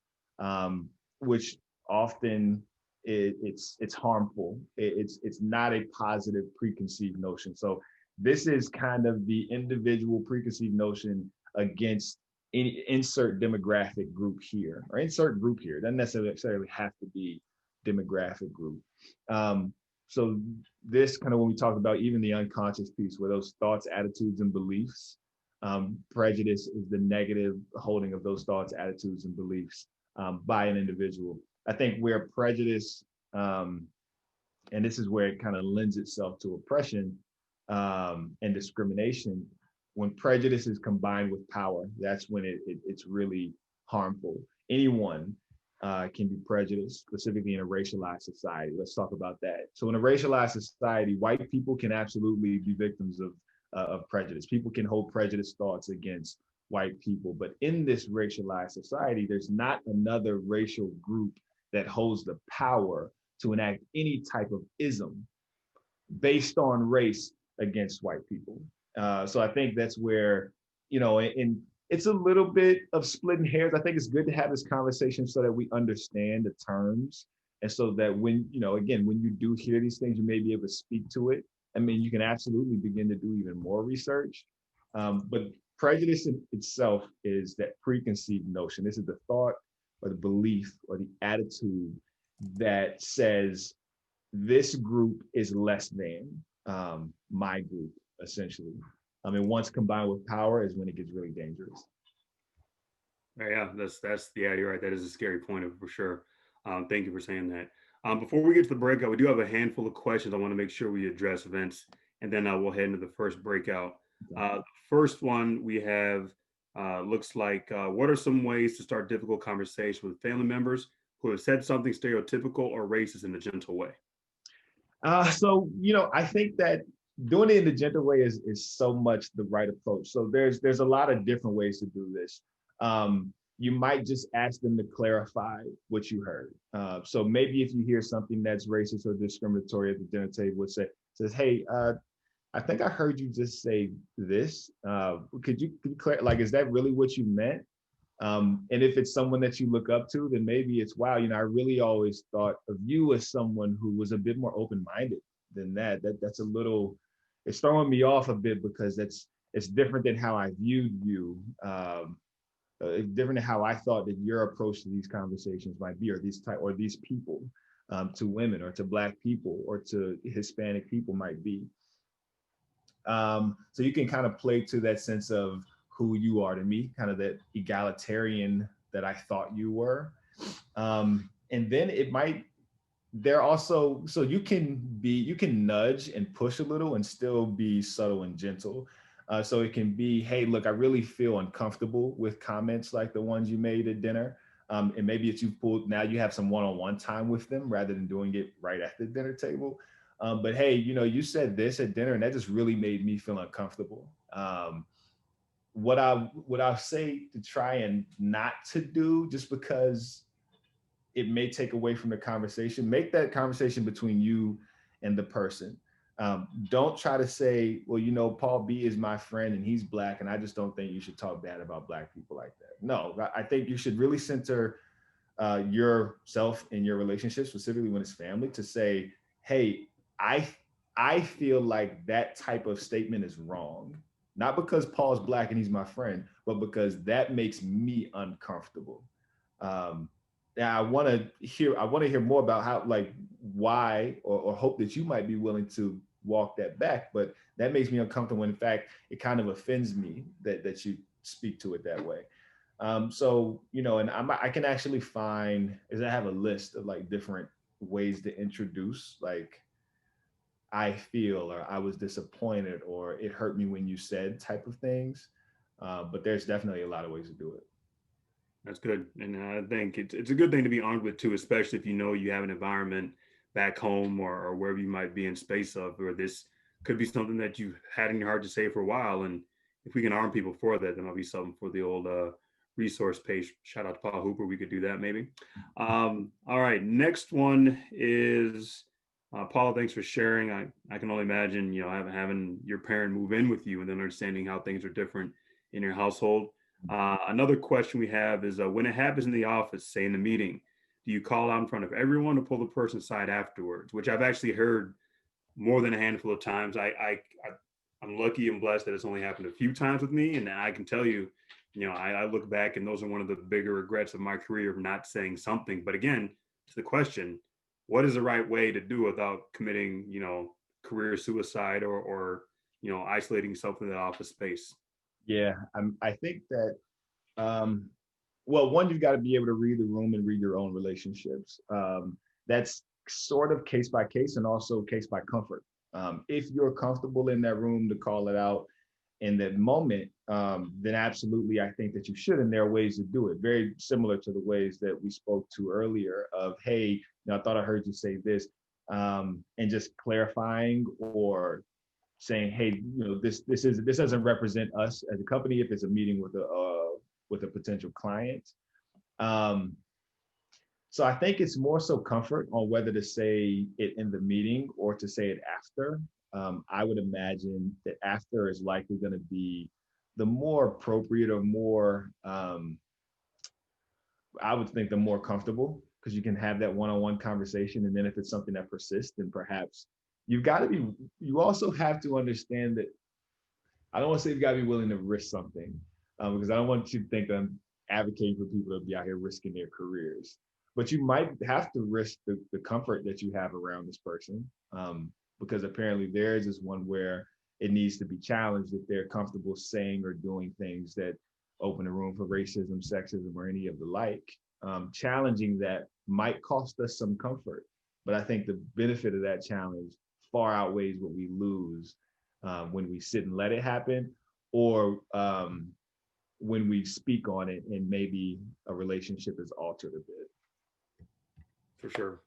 S2: which often it's harmful. It's not a positive preconceived notion. So this is kind of the individual preconceived notion against any insert demographic group here, or insert group here. It doesn't necessarily have to be demographic group. So this kind of, when we talk about even the unconscious piece, where those thoughts, attitudes, and beliefs, prejudice is the negative holding of those thoughts, attitudes, and beliefs by an individual. I think where prejudice, and this is where it kind of lends itself to oppression and discrimination, when prejudice is combined with power, that's when it's really harmful. Anyone can be prejudiced, specifically in a racialized society. Let's talk about that. So in a racialized society, white people can absolutely be victims of prejudice. People can hold prejudiced thoughts against white people. But in this racialized society, there's not another racial group that holds the power to enact any type of ism based on race against white people. So I think that's where, and it's a little bit of splitting hairs. I think it's good to have this conversation so that we understand the terms. And so that when, again, when you do hear these things, you may be able to speak to it. I mean, you can absolutely begin to do even more research. But prejudice in itself is that preconceived notion. This is the thought or the belief or the attitude that says this group is less than my group, essentially. I mean, once combined with power is when it gets really dangerous.
S1: Yeah, that's yeah, you're right. That is a scary point for sure. Thank you for saying that. Before we get to the breakout, we do have a handful of questions I want to make sure we address, Vince, and then we'll head into the first breakout. The first one we have looks like what are some ways to start difficult conversation with family members who have said something stereotypical or racist in a gentle way?
S2: So I think that doing it in the gentle way is so much the right approach. So there's a lot of different ways to do this. You might just ask them to clarify what you heard. So maybe if you hear something that's racist or discriminatory at the dinner table, says, "Hey, I think I heard you just say this. Could you like, is that really what you meant?" And if it's someone that you look up to, then maybe it's, wow, I really always thought of you as someone who was a bit more open-minded than that. That's a little, it's throwing me off a bit because it's different than how I viewed you. It's different than how I thought that your approach to these conversations might be, or these people, to women or to Black people or to Hispanic people might be. So you can kind of play to that sense of who you are to me, kind of that egalitarian that I thought you were. And then they're also, so you can nudge and push a little and still be subtle and gentle. So it can be, hey, look, I really feel uncomfortable with comments like the ones you made at dinner. And maybe it's now you have some one-on-one time with them rather than doing it right at the dinner table. But hey, you said this at dinner and that just really made me feel uncomfortable. What I say to try and not to do, just because it may take away from the conversation, make that conversation between you and the person. Don't try to say, well, Paul B is my friend and he's Black, and I just don't think you should talk bad about Black people like that. No, I think you should really center yourself in your relationship, specifically when it's family, to say, hey, I feel like that type of statement is wrong. Not because Paul's Black and he's my friend, but because that makes me uncomfortable. Now I want to hear more about how, like, why, or hope that you might be willing to walk that back. But that makes me uncomfortable. In fact, it kind of offends me that you speak to it that way. So, and I can actually find, is I have a list of like different ways to introduce, like, I feel, or I was disappointed, or it hurt me when you said type of things. But there's definitely a lot of ways to do it.
S1: That's good. And I think it's a good thing to be armed with too, especially if you have an environment back home or wherever you might be in space of, where this could be something that you've had in your heart to say for a while. And if we can arm people for that, then that'll be something for the old resource page. Shout out to Paul Hooper. We could do that maybe. All right. Next one is Paul, thanks for sharing. I can only imagine, having your parent move in with you and then understanding how things are different in your household. Another question we have is when it happens in the office, say in the meeting, do you call out in front of everyone or pull the person aside afterwards? Which I've actually heard more than a handful of times. I'm lucky and blessed that it's only happened a few times with me. And I can tell you, I look back and those are one of the bigger regrets of my career of not saying something. But again, to the question, what is the right way to do without committing, career suicide or isolating yourself in that office space?
S2: Yeah, I think that, well, one, you've got to be able to read the room and read your own relationships. That's sort of case by case and also case by comfort. If you're comfortable in that room to call it out in that moment, then absolutely, I think that you should. And there are ways to do it, very similar to the ways that we spoke to earlier of, hey, I thought I heard you say this, and just clarifying or saying, hey, this doesn't represent us as a company if it's a meeting with a potential client. So I think it's more so comfort on whether to say it in the meeting or to say it after. I would imagine that after is likely going to be the more appropriate or more, I would think the more comfortable, because you can have that one-on-one conversation. And then if it's something that persists, then perhaps you also have to understand that I don't want to say you've got to be willing to risk something, because I don't want you to think that I'm advocating for people to be out here risking their careers. But you might have to risk the comfort that you have around this person, because apparently theirs is one where it needs to be challenged if they're comfortable saying or doing things that open the room for racism, sexism, or any of the like. Challenging that might cost us some comfort, but I think the benefit of that challenge far outweighs what we lose when we sit and let it happen, or when we speak on it and maybe a relationship is altered a bit.
S1: For sure.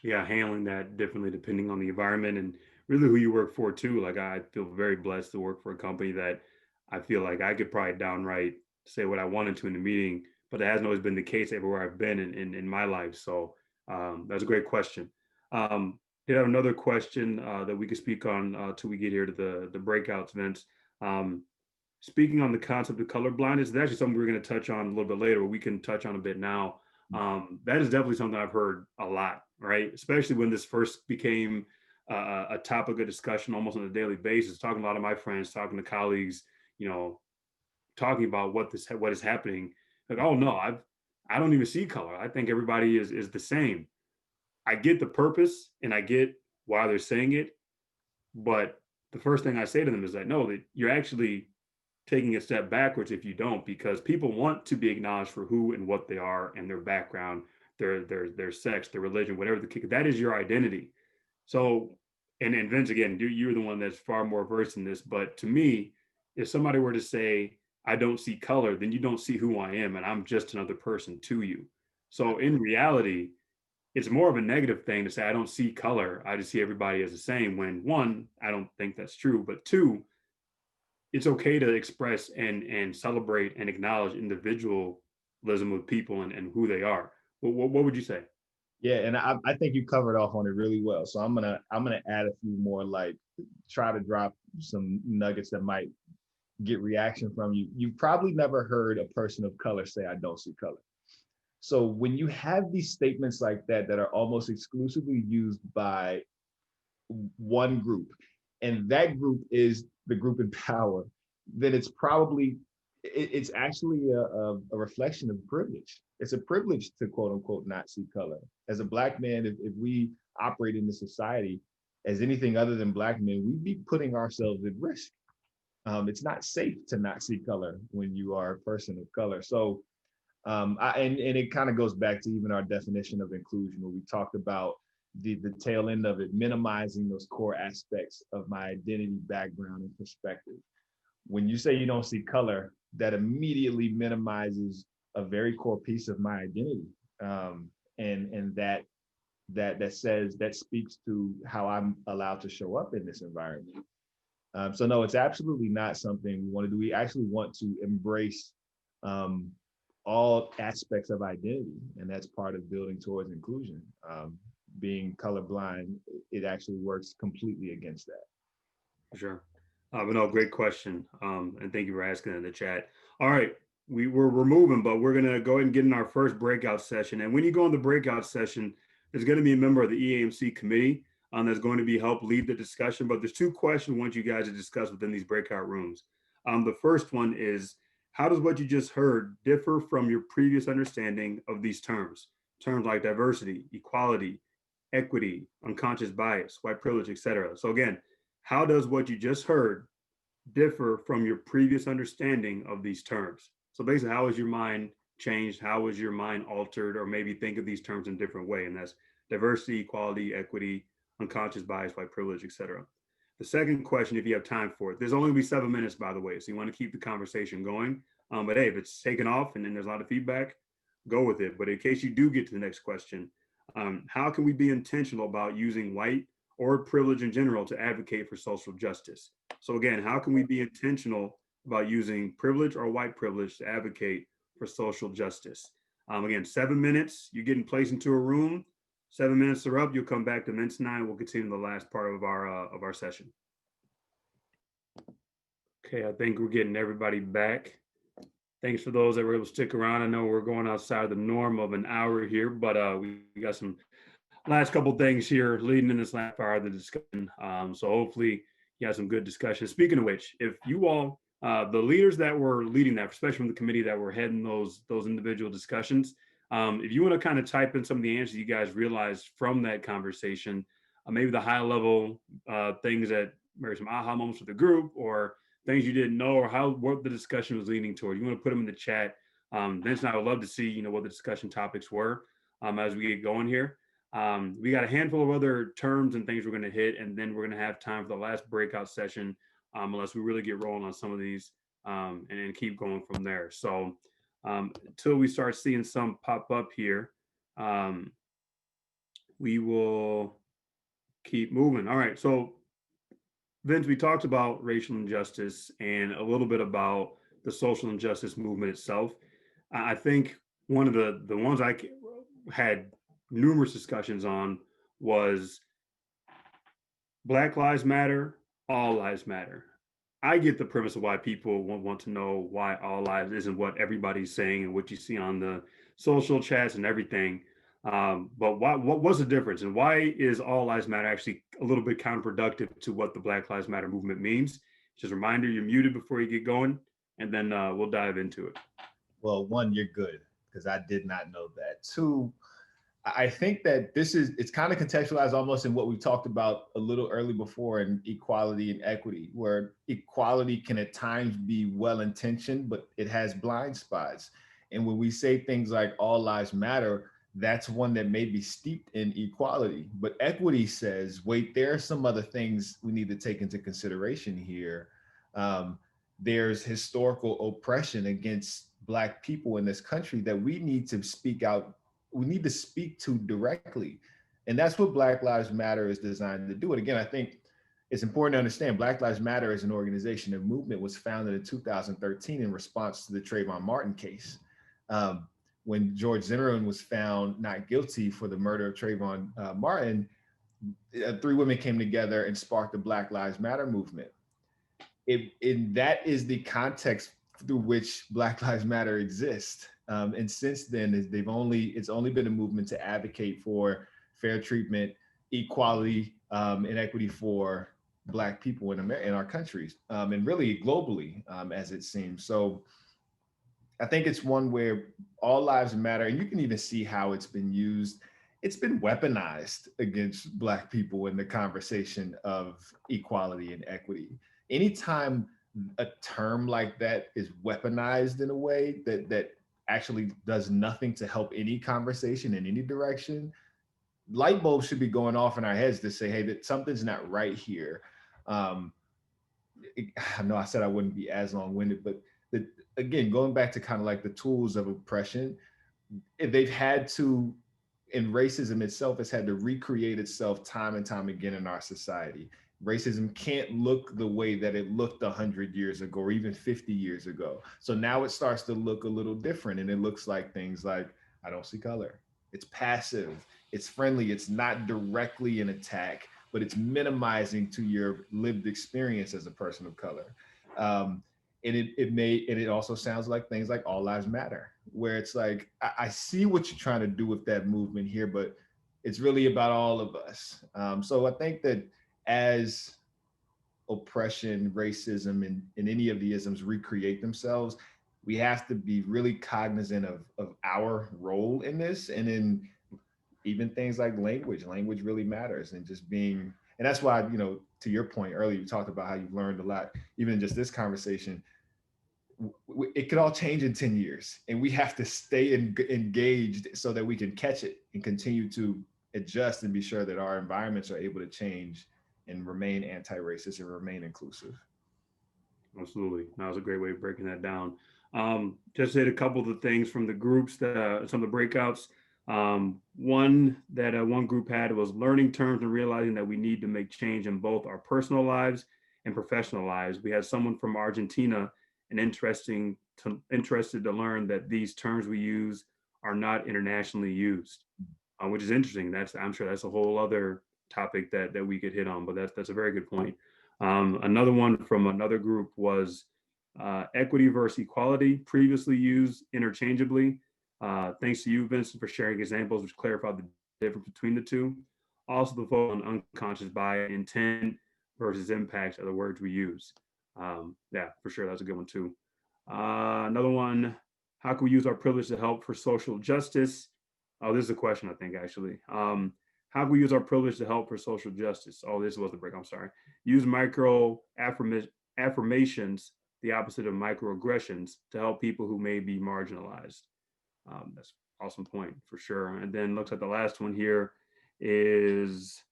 S1: Yeah, handling that differently depending on the environment and really who you work for too. Like I feel very blessed to work for a company that I feel like I could probably downright say what I wanted to in the meeting, but that hasn't always been the case everywhere I've been in my life. So that's a great question. Did have another question that we could speak on till we get here to the breakouts, Vince. Um, Speaking on the concept of color blindness, it's actually something we're going to touch on a little bit later, but we can touch on a bit now. That is definitely something I've heard a lot, right? Especially when this first became a topic of discussion almost on a daily basis, talking to a lot of my friends, talking to colleagues, you know, talking about what is happening. Like, oh no, I don't even see color. I think everybody is the same. I get the purpose and I get why they're saying it, but the first thing I say to them is that no, that you're actually taking a step backwards if you don't, because people want to be acknowledged for who and what they are and their background, their sex, their religion, whatever the kick, that is your identity. So, and Vince, again, you're the one that's far more versed in this, but to me, if somebody were to say, I don't see color, then you don't see who I am, and I'm just another person to you. So in reality, it's more of a negative thing to say, I don't see color. I just see everybody as the same, when one, I don't think that's true, but two, it's okay to express and celebrate and acknowledge individualism with people and who they are. What would you say?
S2: Yeah, and I think you covered off on it really well. So I'm gonna add a few more, like try to drop some nuggets that might get reaction from you. You've probably never heard a person of color say, I don't see color. So when you have these statements like that that are almost exclusively used by one group, and that group is the group in power, then it's actually a reflection of privilege. It's a privilege to quote unquote not see color. As a black man, if we operate in the society as anything other than black men, we'd be putting ourselves at risk. It's not safe to not see color when you are a person of color. So and it kind of goes back to even our definition of inclusion, where we talked about the tail end of it, minimizing those core aspects of my identity, background, and perspective. When you say you don't see color, that immediately minimizes a very core piece of my identity, and that speaks to how I'm allowed to show up in this environment. So no, it's absolutely not something we want to do. We actually want to embrace um, all aspects of identity, and that's part of building towards inclusion. Being colorblind, it actually works completely against that.
S1: For sure. But no, great question. And thank you for asking in the chat. All right. We're moving, but we're gonna go ahead and get in our first breakout session. And when you go in the breakout session, there's going to be a member of the EAMC committee that's going to be help lead the discussion. But there's two questions I want you guys to discuss within these breakout rooms. The first one is, how does what you just heard differ from your previous understanding of these terms? Terms like diversity, equality, equity, unconscious bias, white privilege, etc. So again, how does what you just heard differ from your previous understanding of these terms? So basically, how has your mind changed? How was your mind altered? Or maybe think of these terms in a different way. And that's diversity, equality, equity, unconscious bias, white privilege, etc. The second question, if you have time for it, there's only be 7 minutes, by the way. So you want to keep the conversation going. But hey, if it's taken off and then there's a lot of feedback, go with it. But in case you do get to the next question, how can we be intentional about using white or privilege in general to advocate for social justice? So again, how can we be intentional about using privilege or white privilege to advocate for social justice? Again, 7 minutes, you're getting placed into a room. 7 minutes are up. You'll come back to Vince and I. We'll continue the last part of our session. Okay, I think we're getting everybody back. Thanks for those that were able to stick around. I know we're going outside the norm of an hour here, but we got some last couple things here leading in this last part of the discussion. So hopefully you have some good discussion. Speaking of which, if you all, the leaders that were leading that, especially from the committee that were heading those individual discussions, if you want to kind of type in some of the answers you guys realized from that conversation, maybe the high level things that maybe some aha moments for the group or things you didn't know or what the discussion was leaning toward. You want to put them in the chat. Vince and I would love to see, what the discussion topics were as we get going here. We got a handful of other terms and things we're going to hit, and then we're going to have time for the last breakout session, unless we really get rolling on some of these and then keep going from there. So until we start seeing some pop up here, we will keep moving. All right. So Vince, we talked about racial injustice and a little bit about the social injustice movement itself. I think one of the ones I had numerous discussions on was Black Lives Matter, All Lives Matter. I get the premise of why people want to know why all lives isn't what everybody's saying and what you see on the social chats and everything. But what's the difference, and why is all lives matter actually a little bit counterproductive to what the Black Lives Matter movement means? Just a reminder, you're muted before you get going, and then we'll dive into it.
S2: Well, one, you're good because I did not know that. Two, I think that it's kind of contextualized almost in what we talked about a little early before in equality and equity, where equality can at times be well-intentioned, but it has blind spots. And when we say things like all lives matter, that's one that may be steeped in equality. But equity says, wait, there are some other things we need to take into consideration here. There's historical oppression against Black people in this country that we need to speak out. We need to speak to directly. And that's what Black Lives Matter is designed to do. And again, I think it's important to understand Black Lives Matter as an organization and movement was founded in 2013 in response to the Trayvon Martin case. When George Zimmerman was found not guilty for the murder of Trayvon Martin, 3 women came together and sparked the Black Lives Matter movement. And that is the context through which Black Lives Matter exists. And since then, it's only been a movement to advocate for fair treatment, equality, and equity for Black people in our countries, and really globally, as it seems. So I think it's one where all lives matter, and you can even see how it's been used. It's been weaponized against Black people in the conversation of equality and equity. Anytime a term like that is weaponized in a way that actually does nothing to help any conversation in any direction, light bulbs should be going off in our heads to say, hey, that something's not right here. I know I said I wouldn't be as long-winded, but again, going back to kind of like the tools of oppression, they've had to, and racism itself has had to recreate itself time and time again in our society. Racism can't look the way that it looked 100 years ago or even 50 years ago. So now it starts to look a little different, and it looks like things like, I don't see color. It's passive, it's friendly, it's not directly an attack, but it's minimizing to your lived experience as a person of color. And it also sounds like things like all lives matter, where it's like, I see what you're trying to do with that movement here, but it's really about all of us. So I think that as oppression, racism, and any of the isms recreate themselves, we have to be really cognizant of our role in this. And then even things like language really matters, and just being, and that's why, to your point earlier, you talked about how you've learned a lot, even in just this conversation. It could all change in 10 years, and we have to stay engaged so that we can catch it and continue to adjust and be sure that our environments are able to change and remain anti-racist and remain inclusive.
S1: Absolutely. That was a great way of breaking that down. Just hit a couple of the things from the groups, some of the breakouts. One that one group had was learning terms and realizing that we need to make change in both our personal lives and professional lives. We had someone from Argentina and interested to learn that these terms we use are not internationally used. which is interesting. I'm sure that's a whole other topic that we could hit on, but that's a very good point. Another one from another group was equity versus equality, previously used interchangeably. Thanks to you, Vincent, for sharing examples which clarify the difference between the two. Also, the focus on unconscious bias, intent versus impact are the words we use. Yeah, for sure, that's a good one too. Another one, how can we use our privilege to help for social justice? Oh, this is a question, I think, actually. How can we use our privilege to help for social justice? Oh, this was the break, I'm sorry. Use micro affirmations, the opposite of microaggressions, to help people who may be marginalized. That's an awesome point for sure. And then looks like the last one here is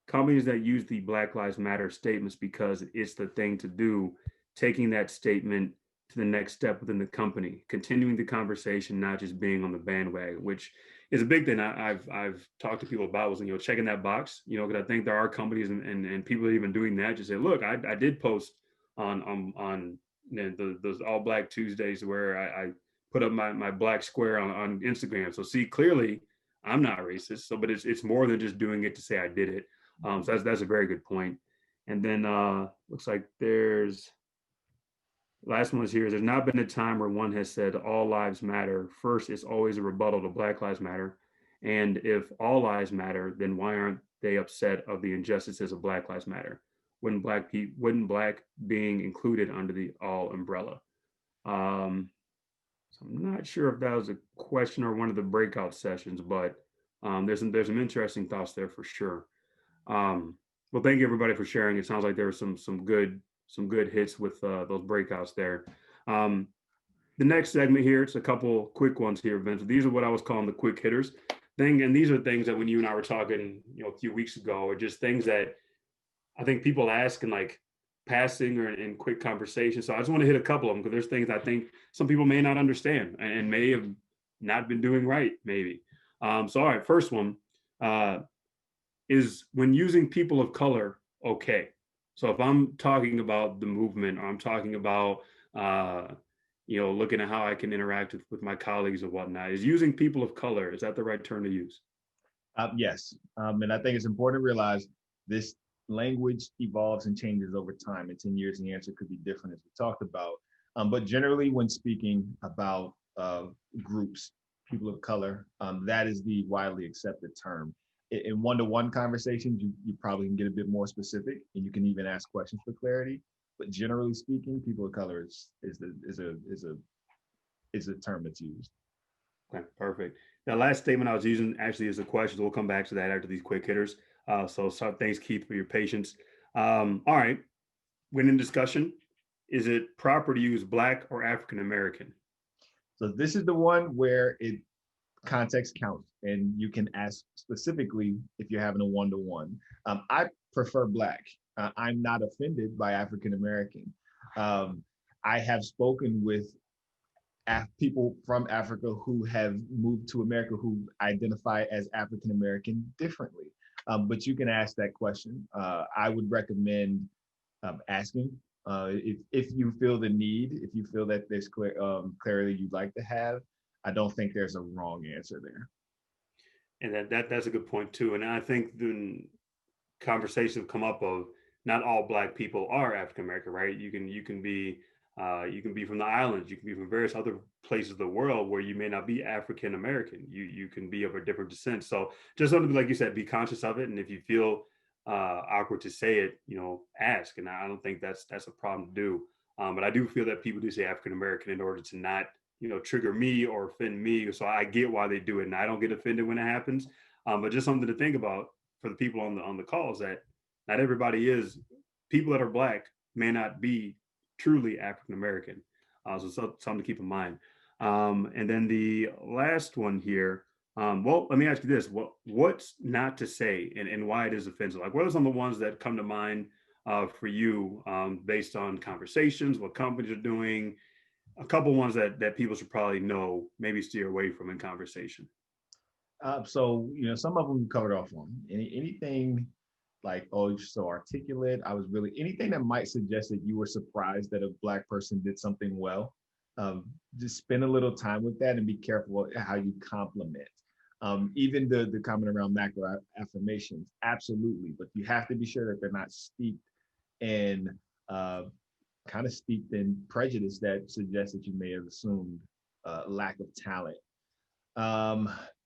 S1: companies that use the Black Lives Matter statements because it's the thing to do, taking that statement to the next step within the company, continuing the conversation, not just being on the bandwagon, which is a big thing I've talked to people about was, checking that box, because I think there are companies and people even doing that, just say, look, I did post on those all black Tuesdays where I put up my black square on Instagram. So see, clearly I'm not racist. So, but it's more than just doing it to say I did it. So that's a very good point. And then looks like there's last one was here. There's not been a time where one has said all lives matter. First, it's always a rebuttal to Black Lives Matter. And if all lives matter, then why aren't they upset of the injustices of Black Lives Matter? Wouldn't black being included under the all umbrella? So I'm not sure if that was a question or one of the breakout sessions, but there's some interesting thoughts there for sure. Well, thank you everybody for sharing. It sounds like there were some good hits with those breakouts there. The next segment here, it's a couple quick ones here, Vince. These are what I was calling the quick hitters and these are things that when you and I were talking, a few weeks ago, are just things that I think people ask in like passing or in quick conversation. So I just want to hit a couple of them because there's things I think some people may not understand and may have not been doing right, maybe. So all right, first one. Is when using people of color okay? So if I'm talking about the movement or I'm talking about looking at how I can interact with my colleagues and whatnot, is using people of color, is that the right term to use?
S2: Yes, and I think it's important to realize this language evolves and changes over time. In 10 years, the answer could be different, as we talked about. But generally, when speaking about groups, people of color, that is the widely accepted term. In one-to-one conversations, you probably can get a bit more specific, and you can even ask questions for clarity. But generally speaking, people of color is a term that's used.
S1: Okay, perfect. That last statement I was using actually is a question. We'll come back to that after these quick hitters. So thanks, Keith, for your patience. All right. When in discussion, is it proper to use Black or African American?
S2: So this is the one where context counts, and you can ask specifically if you're having a one-to-one. I prefer Black. I'm not offended by African American. I have spoken with people from Africa who have moved to America who identify as African American differently. But you can ask that question. I would recommend asking if you feel the need, if you feel that there's clarity you'd like to have. I don't think there's a wrong answer there.
S1: And that's a good point too. And I think the conversations have come up of not all Black people are African American, right? You can be from the islands, you can be from various other places of the world where you may not be African American. You can be of a different descent. So just something like you said, be conscious of it. And if you feel awkward to say it, ask. And I don't think that's a problem to do. But I do feel that people do say African American in order to not trigger me or offend me. So I get why they do it, and I don't get offended when it happens. But just something to think about for the people on the calls that not everybody is. People that are Black may not be truly African American. So something to keep in mind. And then the last one here. Well, let me ask you this: what's not to say, and why it is offensive? Like, what are some of the ones that come to mind for you based on conversations, what companies are doing? A couple ones that people should probably know, maybe steer away from in conversation.
S2: So some of them covered off on anything like, oh, you're so articulate. Anything that might suggest that you were surprised that a Black person did something well. Just spend a little time with that and be careful how you compliment. Even the comment around macro affirmations, absolutely, but you have to be sure that they're not steeped in kind of steeped in prejudice that suggests that you may have assumed lack of talent.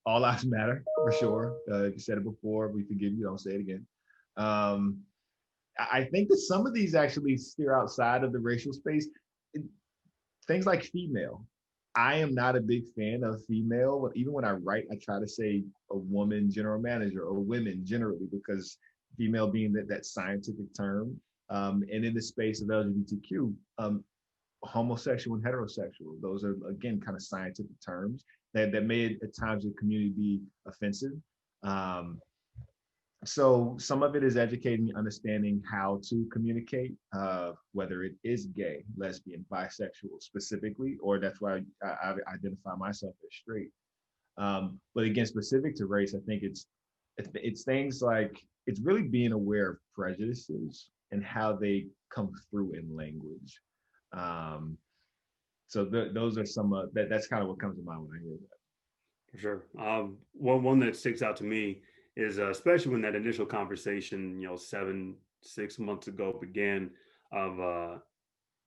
S2: All lives matter for sure. You said it before. We forgive you. Don't say it again. I think that some of these actually steer outside of the racial space. Things like female. I am not a big fan of female. Even when I write, I try to say a woman general manager or women generally, because female being that scientific term. And in the space of LGBTQ, homosexual and heterosexual, those are, again, kind of scientific terms that may at times in the community be offensive. So some of it is educating, understanding how to communicate, whether it is gay, lesbian, bisexual specifically, or that's why I identify myself as straight. But again, specific to race, I think it's things like, it's really being aware of prejudices and how they come through in language. So those are some that's kind of what comes to mind when I hear that.
S1: For sure. One that sticks out to me is especially when that initial conversation, 6 months ago began, of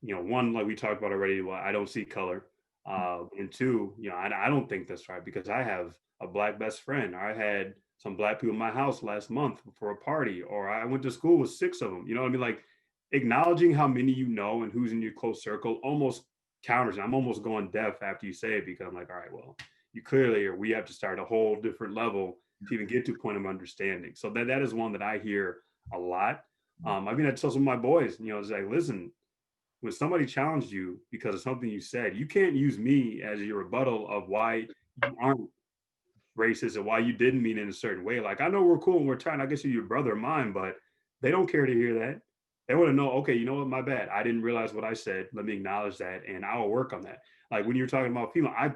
S1: one, like we talked about already, well, I don't see color, and two, I don't think that's right, because I have a Black best friend, or I had some Black people in my house last month for a party, or I went to school with 6 of them. You know what I mean? Like, acknowledging how many you know and who's in your close circle almost counters. I'm almost going deaf after you say it, because I'm like, all right, well, you clearly, or we have to start a whole different level to even get to a point of understanding. So that is one that I hear a lot. I mean, I tell some of my boys, it's like, listen, when somebody challenged you because of something you said, you can't use me as your rebuttal of why you aren't racist and why you didn't mean it in a certain way. Like, I know we're cool and we're trying, I guess you're your brother of mine, but they don't care to hear that. They want to know, okay, you know what, my bad. I didn't realize what I said. Let me acknowledge that, and I will work on that. Like, when you're talking about female, I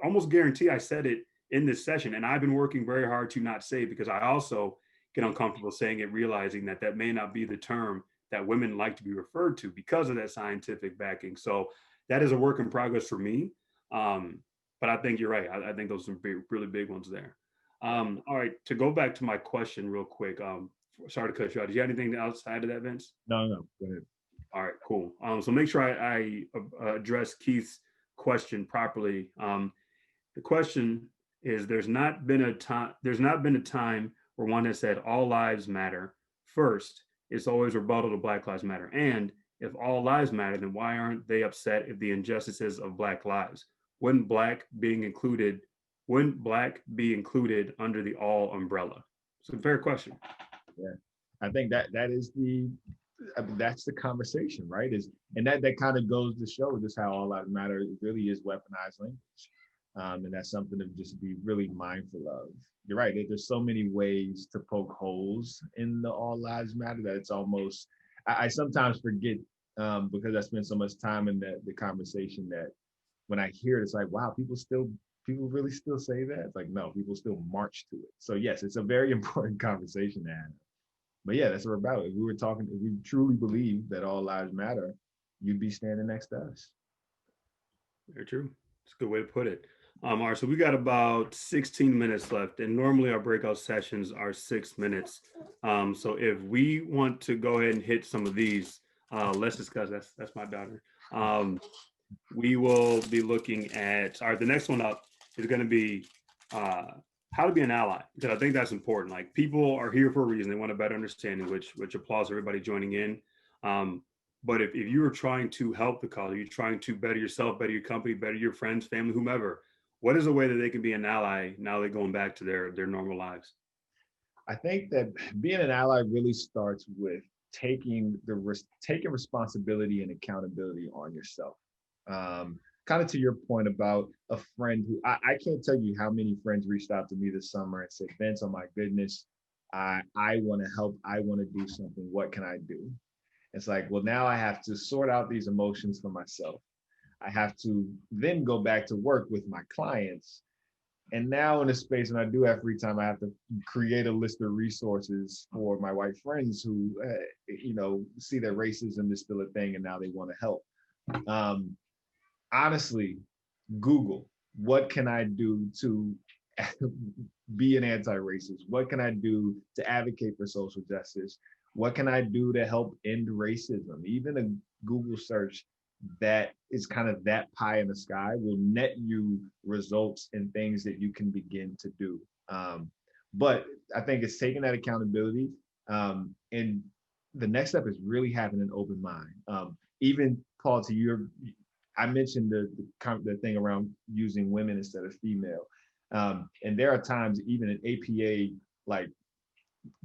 S1: almost guarantee I said it in this session, and I've been working very hard to not say it, because I also get uncomfortable saying it, realizing that that may not be the term that women like to be referred to because of that scientific backing. So that is a work in progress for me. But I think you're right. I think those are really big ones there. All right, to go back to my question real quick. Sorry to cut you out. Did you have anything outside of that, Vince?
S2: No, go ahead.
S1: All right, cool. So make sure I address Keith's question properly. The question is: there's not been a time where one has said all lives matter first. It's always rebuttal to Black Lives Matter. And if all lives matter, then why aren't they upset if the injustices of Black lives? Wouldn't Black be included under the all umbrella? It's a fair question.
S2: Yeah, I think that is that's the conversation, right? And that kind of goes to show just how all lives matter. It really is weaponized language, and that's something to just be really mindful of. You're right. There's so many ways to poke holes in the all lives matter that it's almost, I sometimes forget, because I spend so much time in the conversation, that when I hear it, it's like, wow, people really still say that? It's like, no, people still march to it. So yes, it's a very important conversation to have. But yeah, that's what we're about. If we truly believe that all lives matter, you'd be standing next to us.
S1: Very true. It's a good way to put it. All right, so we got about 16 minutes left, and normally our breakout sessions are 6 minutes. So if we want to go ahead and hit some of these, let's discuss. That's my daughter. We will be looking at, all right, the next one up is going to be how to be an ally, because I think that's important. Like, people are here for a reason. They want a better understanding, which applause everybody joining in. But if you are trying to help the cause, you're trying to better yourself, better your company, better your friends, family, whomever, what is a way that they can be an ally now they're going back to their normal lives?
S2: I think that being an ally really starts with taking responsibility and accountability on yourself. Kind of to your point about a friend who I can't tell you how many friends reached out to me this summer and said, Vince, oh my goodness, I want to help. I want to do something. What can I do? It's like, well, now I have to sort out these emotions for myself. I have to then go back to work with my clients. And now in a space when I do have free time, I have to create a list of resources for my white friends who, see that racism is still a thing and now they want to help. Honestly, Google, what can I do to be an anti-racist? What can I do to advocate for social justice? What can I do to help end racism? Even a Google search that is kind of that pie in the sky will net you results and things that you can begin to do. But I think it's taking that accountability. And the next step is really having an open mind. Even Paul, to your, I mentioned the thing around using women instead of female. And there are times even in APA, like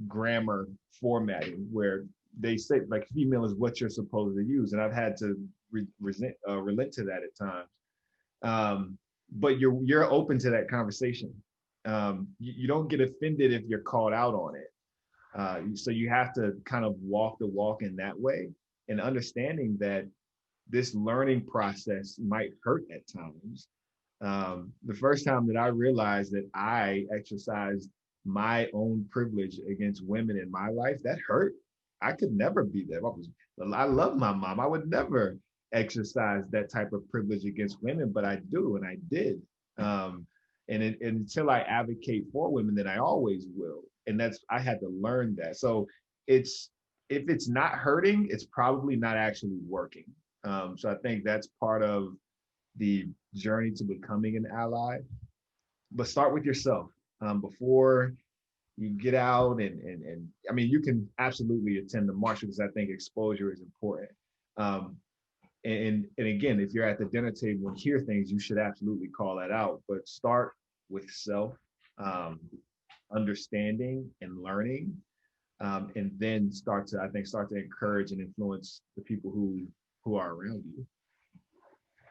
S2: grammar formatting, where they say like female is what you're supposed to use. And I've had to relent to that at times. But you're open to that conversation. You don't get offended if you're called out on it. So you have to kind of walk the walk in that way, and understanding that this learning process might hurt at times. The first time that I realized that I exercised my own privilege against women in my life, that hurt. I could never be there. I love my mom. I would never exercise that type of privilege against women, but I do, and I did. And until I advocate for women, then I always will. And I had to learn that. So if it's not hurting, it's probably not actually working. So I think that's part of the journey to becoming an ally. But start with yourself before you get out. And I mean, you can absolutely attend the march, because I think exposure is important. And again, if you're at the dinner table and hear things, you should absolutely call that out. But start with self, understanding and learning, and then start to encourage and influence the people who are around you.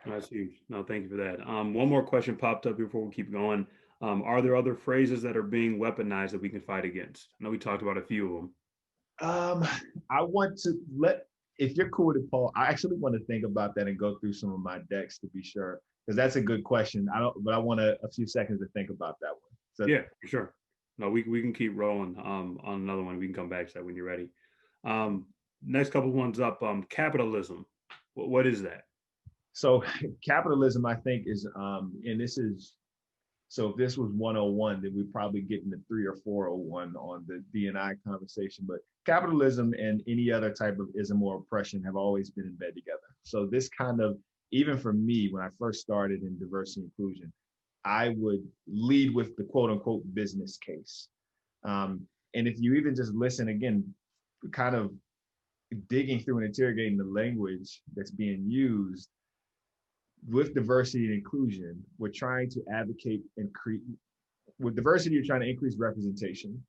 S1: That's huge. No, thank you for that. One more question popped up before we keep going. Are there other phrases that are being weaponized that we can fight against? I know we talked about a few of them.
S2: I want to if you're cool with it, Paul, I actually want to think about that and go through some of my decks to be sure, because that's a good question. But I want a few seconds to think about that one. So,
S1: yeah, for sure. No, we can keep rolling on another one. We can come back to that when you're ready. Next couple ones up. Capitalism. What is that?
S2: So capitalism, I think, is and this is, so if this was 101, then we'd probably get into 3 or 401 on the D&I conversation. But capitalism and any other type of ism or oppression have always been in bed together. So this kind of, even for me, when I first started in diversity and inclusion, I would lead with the quote unquote business case. And if you even just listen again, kind of digging through and interrogating the language that's being used, with diversity and inclusion, we're trying to advocate and create. With diversity, you're trying to increase representation.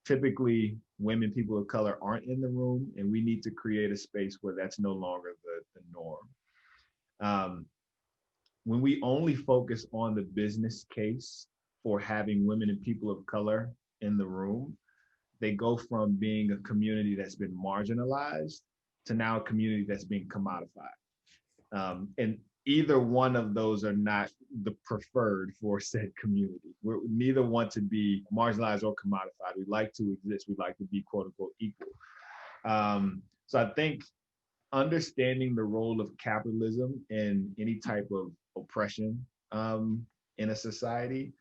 S2: Typically, women, people of color aren't in the room, and we need to create a space where that's no longer the norm. When we only focus on the business case for having women and people of color in the room, they go from being a community that's been marginalized to now a community that's being commodified. And either one of those are not the preferred for said community. We neither want to be marginalized or commodified. We like to exist. We like to be quote unquote equal. So I think understanding the role of capitalism in any type of oppression in a society,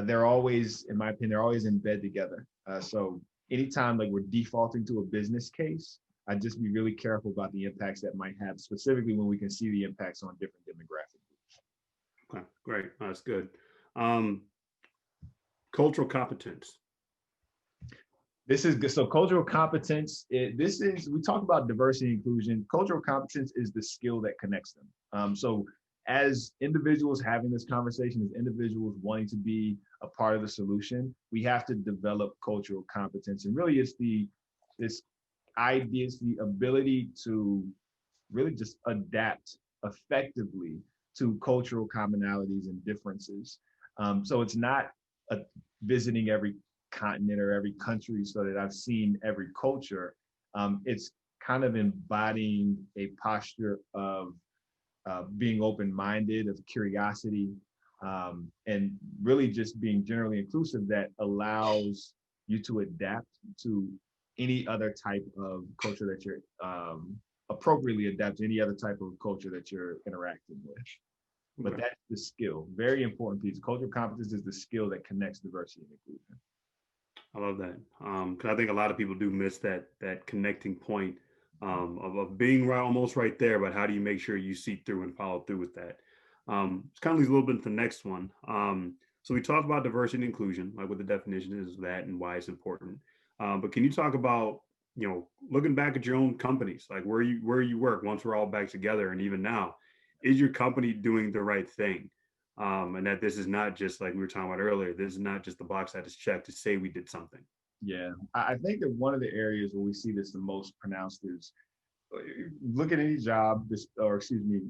S2: they're always, in my opinion, they're always in bed together. So anytime like we're defaulting to a business case, I'd just be really careful about the impacts that might have, specifically when we can see the impacts on different demographic groups.
S1: Okay, great. That's good. Cultural competence.
S2: This is good. So cultural competence, we talk about diversity and inclusion. Cultural competence is the skill that connects them. So as individuals having this conversation, as individuals wanting to be a part of the solution, we have to develop cultural competence. And really it's the ability to really just adapt effectively to cultural commonalities and differences. So it's not visiting every continent or every country so that I've seen every culture. It's kind of embodying a posture of being open-minded, of curiosity, and really just being generally inclusive that allows you to adapt to any other type of culture that you're appropriately adapt to any other type of culture that you're interacting with. but
S1: Okay.
S2: that's the skill. Very important piece. Cultural competence is the skill that connects diversity and inclusion.
S1: I love that. Because I think a lot of people do miss that connecting point of being right, almost right there, but how do you make sure you see through and follow through with that? It's kind of leads a little bit to the next one. So we talked about diversity and inclusion, like what the definition is of that and why it's important. But can you talk about, looking back at your own companies, like where you work once we're all back together, and even now, is your company doing the right thing? And that this is not just like we were talking about earlier. This is not just the box that is checked to say we did something.
S2: Yeah, I think that one of the areas where we see this the most pronounced is look at any job, this or excuse me,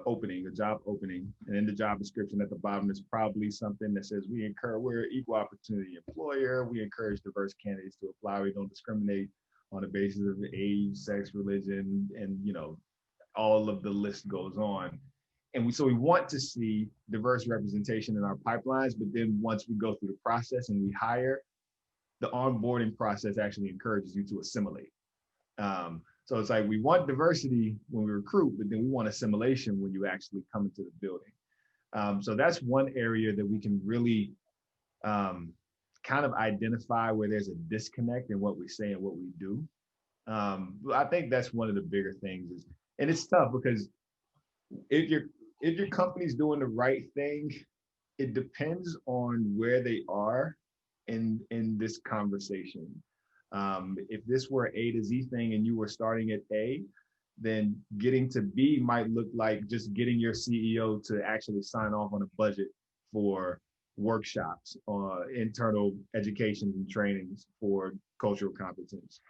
S2: opening, a job opening, and in the job description at the bottom is probably something that says we're an equal opportunity employer. We encourage diverse candidates to apply. We don't discriminate on the basis of age, sex, religion, and all of the list goes on. And so we want to see diverse representation in our pipelines, but then once we go through the process and we hire, the onboarding process actually encourages you to assimilate. So it's like we want diversity when we recruit, but then we want assimilation when you actually come into the building. So that's one area that we can really kind of identify where there's a disconnect in what we say and what we do. I think that's one of the bigger things and it's tough because if your company's doing the right thing, it depends on where they are in this conversation. If this were A to Z thing and you were starting at A, then getting to B might look like just getting your CEO to actually sign off on a budget for workshops or internal education and trainings for cultural competence.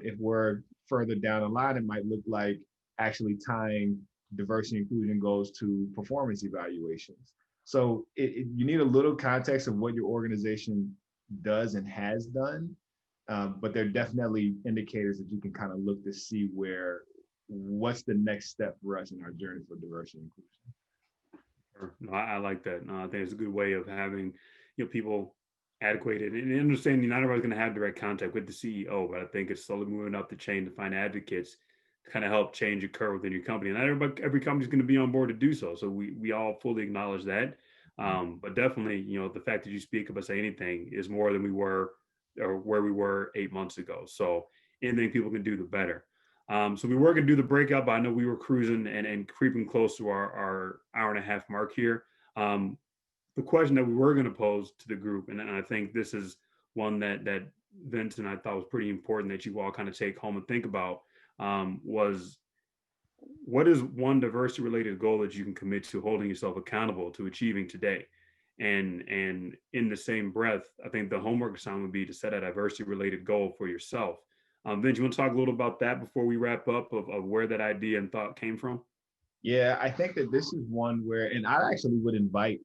S2: If we're further down the line, it might look like actually tying diversity inclusion goals to performance evaluations. So you need a little context of what your organization does and has done, but there are definitely indicators that you can kind of look to see what's the next step for us in our journey for diversity and inclusion.
S1: No, I like that. I think it's a good way of having people adequated and understanding not everybody's going to have direct contact with the CEO, but I think it's slowly moving up the chain to find advocates to kind of help change a curve within your company. And not every company's going to be on board to do so. So we all fully acknowledge that. But definitely, the fact that you speak of us say anything is more than we were or where we were 8 months ago. So anything people can do, the better. So we were going to do the breakout, but I know we were cruising and creeping close to our hour and a half mark here. The question that we were going to pose to the group, and I think this is one that Vince and I thought was pretty important that you all kind of take home and think about, was what is one diversity related goal that you can commit to holding yourself accountable to achieving today? And in the same breath, I think the homework assignment would be to set a diversity related goal for yourself. Vince, you want to talk a little about that before we wrap up of where that idea and thought came from?
S2: Yeah, I think that this is one where, and I actually would invite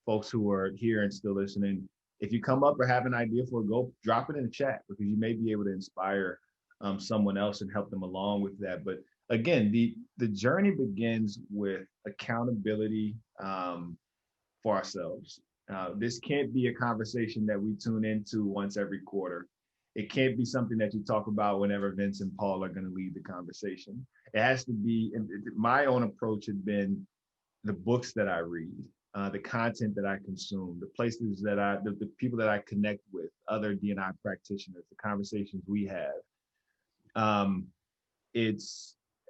S2: folks who are here and still listening, if you come up or have an idea for a goal, drop it in the chat because you may be able to inspire someone else and help them along with that. But again, the journey begins with accountability for ourselves. This can't be a conversation that we tune into once every quarter. It can't be something that you talk about whenever Vince and Paul are going to lead the conversation. It has to be, my own approach had been the books that I read, the content that I consume, the places that the people that I connect with, other D&I practitioners, the conversations we have.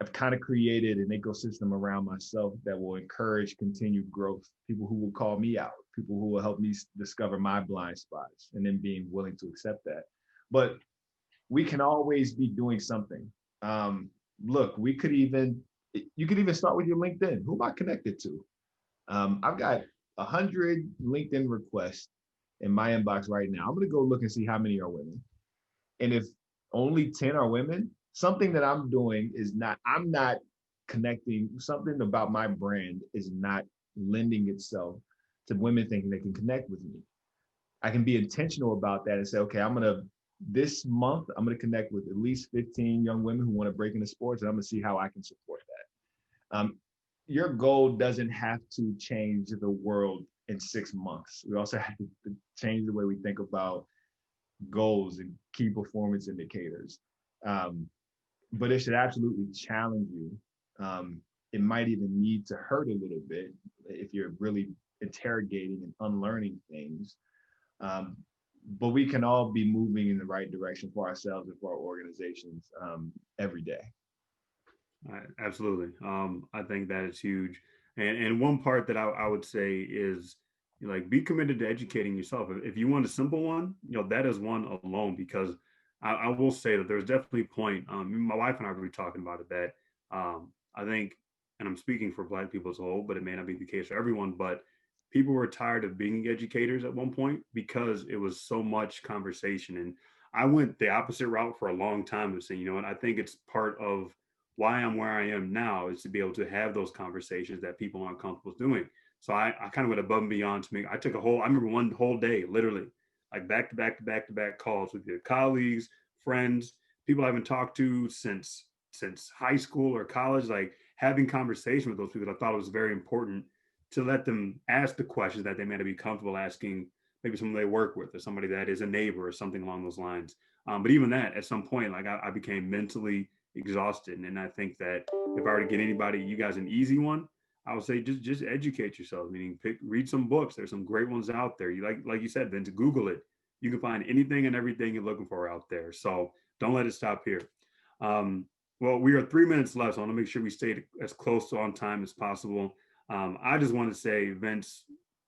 S2: I've kind of created an ecosystem around myself that will encourage continued growth, people who will call me out, people who will help me discover my blind spots, and then being willing to accept that. But we can always be doing something. Look, you could even start with your LinkedIn. Who am I connected to? I've got 100 LinkedIn requests in my inbox right now. I'm going to go look and see how many are women. And if only 10 are women, something that I'm doing I'm not connecting, something about my brand is not lending itself to women thinking they can connect with me. I can be intentional about that and say, okay, this month, I'm going to connect with at least 15 young women who want to break into sports, and I'm going to see how I can support that. Your goal doesn't have to change the world in 6 months. We also have to change the way we think about goals and key performance indicators. But it should absolutely challenge you it might even need to hurt a little bit if you're really interrogating and unlearning things. But we can all be moving in the right direction for ourselves and for our organizations every day.
S1: Absolutely. I think that is huge. And one part that I would say is, you know, like, be committed to educating yourself. If you want a simple one, you know, that is one alone, because I will say that there's definitely a point. My wife and I were talking about it, that I think, and I'm speaking for Black people as a whole, but it may not be the case for everyone, but people were tired of being educators at one point because it was so much conversation. And I went the opposite route for a long time of saying, you know what, I think it's part of why I'm where I am now, is to be able to have those conversations that people aren't comfortable doing. So I kind of went above and beyond to make, I took I remember one whole day, literally, like back to back to back to back calls with your colleagues, friends, people I haven't talked to since high school or college, like having conversation with those people. I thought it was very important to let them ask the questions that they may not be comfortable asking, maybe someone they work with or somebody that is a neighbor or something along those lines. But even that, at some point, like I became mentally exhausted. And I think that if I were to get anybody, you guys, an easy one, I would say just educate yourself. Meaning, read some books. There's some great ones out there. You like you said, then to Google it, you can find anything and everything you're looking for out there. So don't let it stop here. Um, well, we are 3 minutes left, so I want to make sure we stay as close to on time as possible. I just want to say, Vince,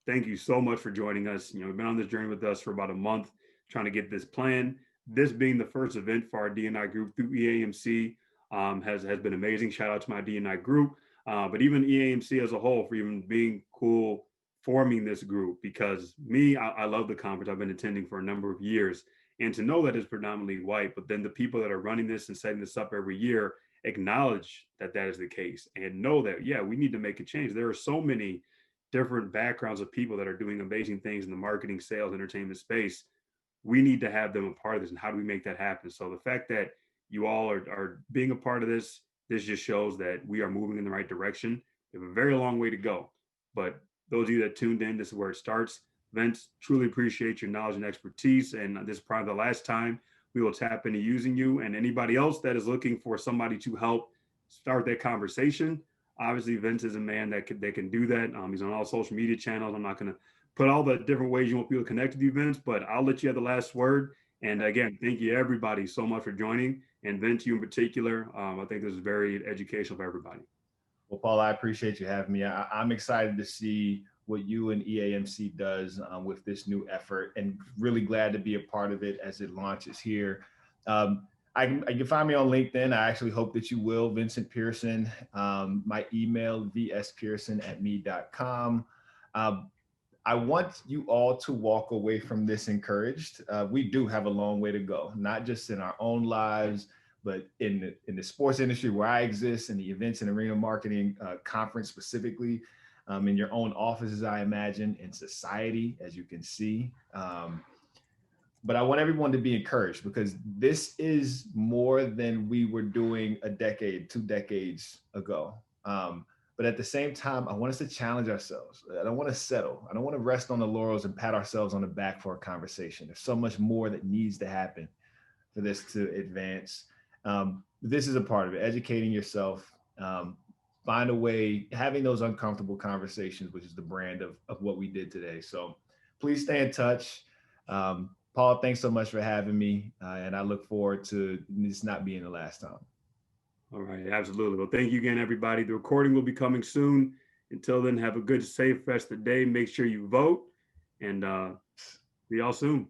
S1: thank you so much for joining us. You know, we've been on this journey with us for about a month, trying to get this plan. This being the first event for our D&I group through EAMC has been amazing. Shout out to my D&I group, but even EAMC as a whole for even being cool forming this group. Because I love the conference. I've been attending for a number of years, and to know that it's predominantly white, but then the people that are running this and setting this up every year acknowledge that that is the case, and know that, yeah, we need to make a change. There are so many different backgrounds of people that are doing amazing things in the marketing, sales, entertainment space. We need to have them a part of this. And how do we make that happen? So the fact that you all are being a part of this just shows that we are moving in the right direction. We have a very long way to go, but those of you that tuned in, this is where it starts. Vince, truly appreciate your knowledge and expertise. And this is probably the last time we will tap into using you. And anybody else that is looking for somebody to help start that conversation, obviously Vince is a man that can do that. He's on all social media channels. I'm not going to put all the different ways you want people to connect with you, Vince, but I'll let you have the last word. And again, thank you everybody so much for joining. And Vince, you in particular, I think this is very educational for everybody.
S2: Well, Paul, I appreciate you having me. I'm excited to see what you and EAMC does with this new effort, and really glad to be a part of it as it launches here. I can find me on LinkedIn. I actually hope that you will. Vincent Person. My email, vspearson@me.com. I want you all to walk away from this encouraged. We do have a long way to go, not just in our own lives, but in the sports industry where I exist, in the events and arena marketing conference specifically, in your own offices, I imagine, in society, as you can see. But I want everyone to be encouraged, because this is more than we were doing a decade, 2 decades ago. But at the same time, I want us to challenge ourselves. I don't want to settle. I don't want to rest on the laurels and pat ourselves on the back for a conversation. There's so much more that needs to happen for this to advance. This is a part of it, educating yourself, find a way, having those uncomfortable conversations, which is the brand of what we did today. So please stay in touch. Paul, thanks so much for having me. And I look forward to this not being the last time.
S1: All right, absolutely. Well, thank you again, everybody. The recording will be coming soon. Until then, have a good, safe rest of the day. Make sure you vote, and see y'all soon.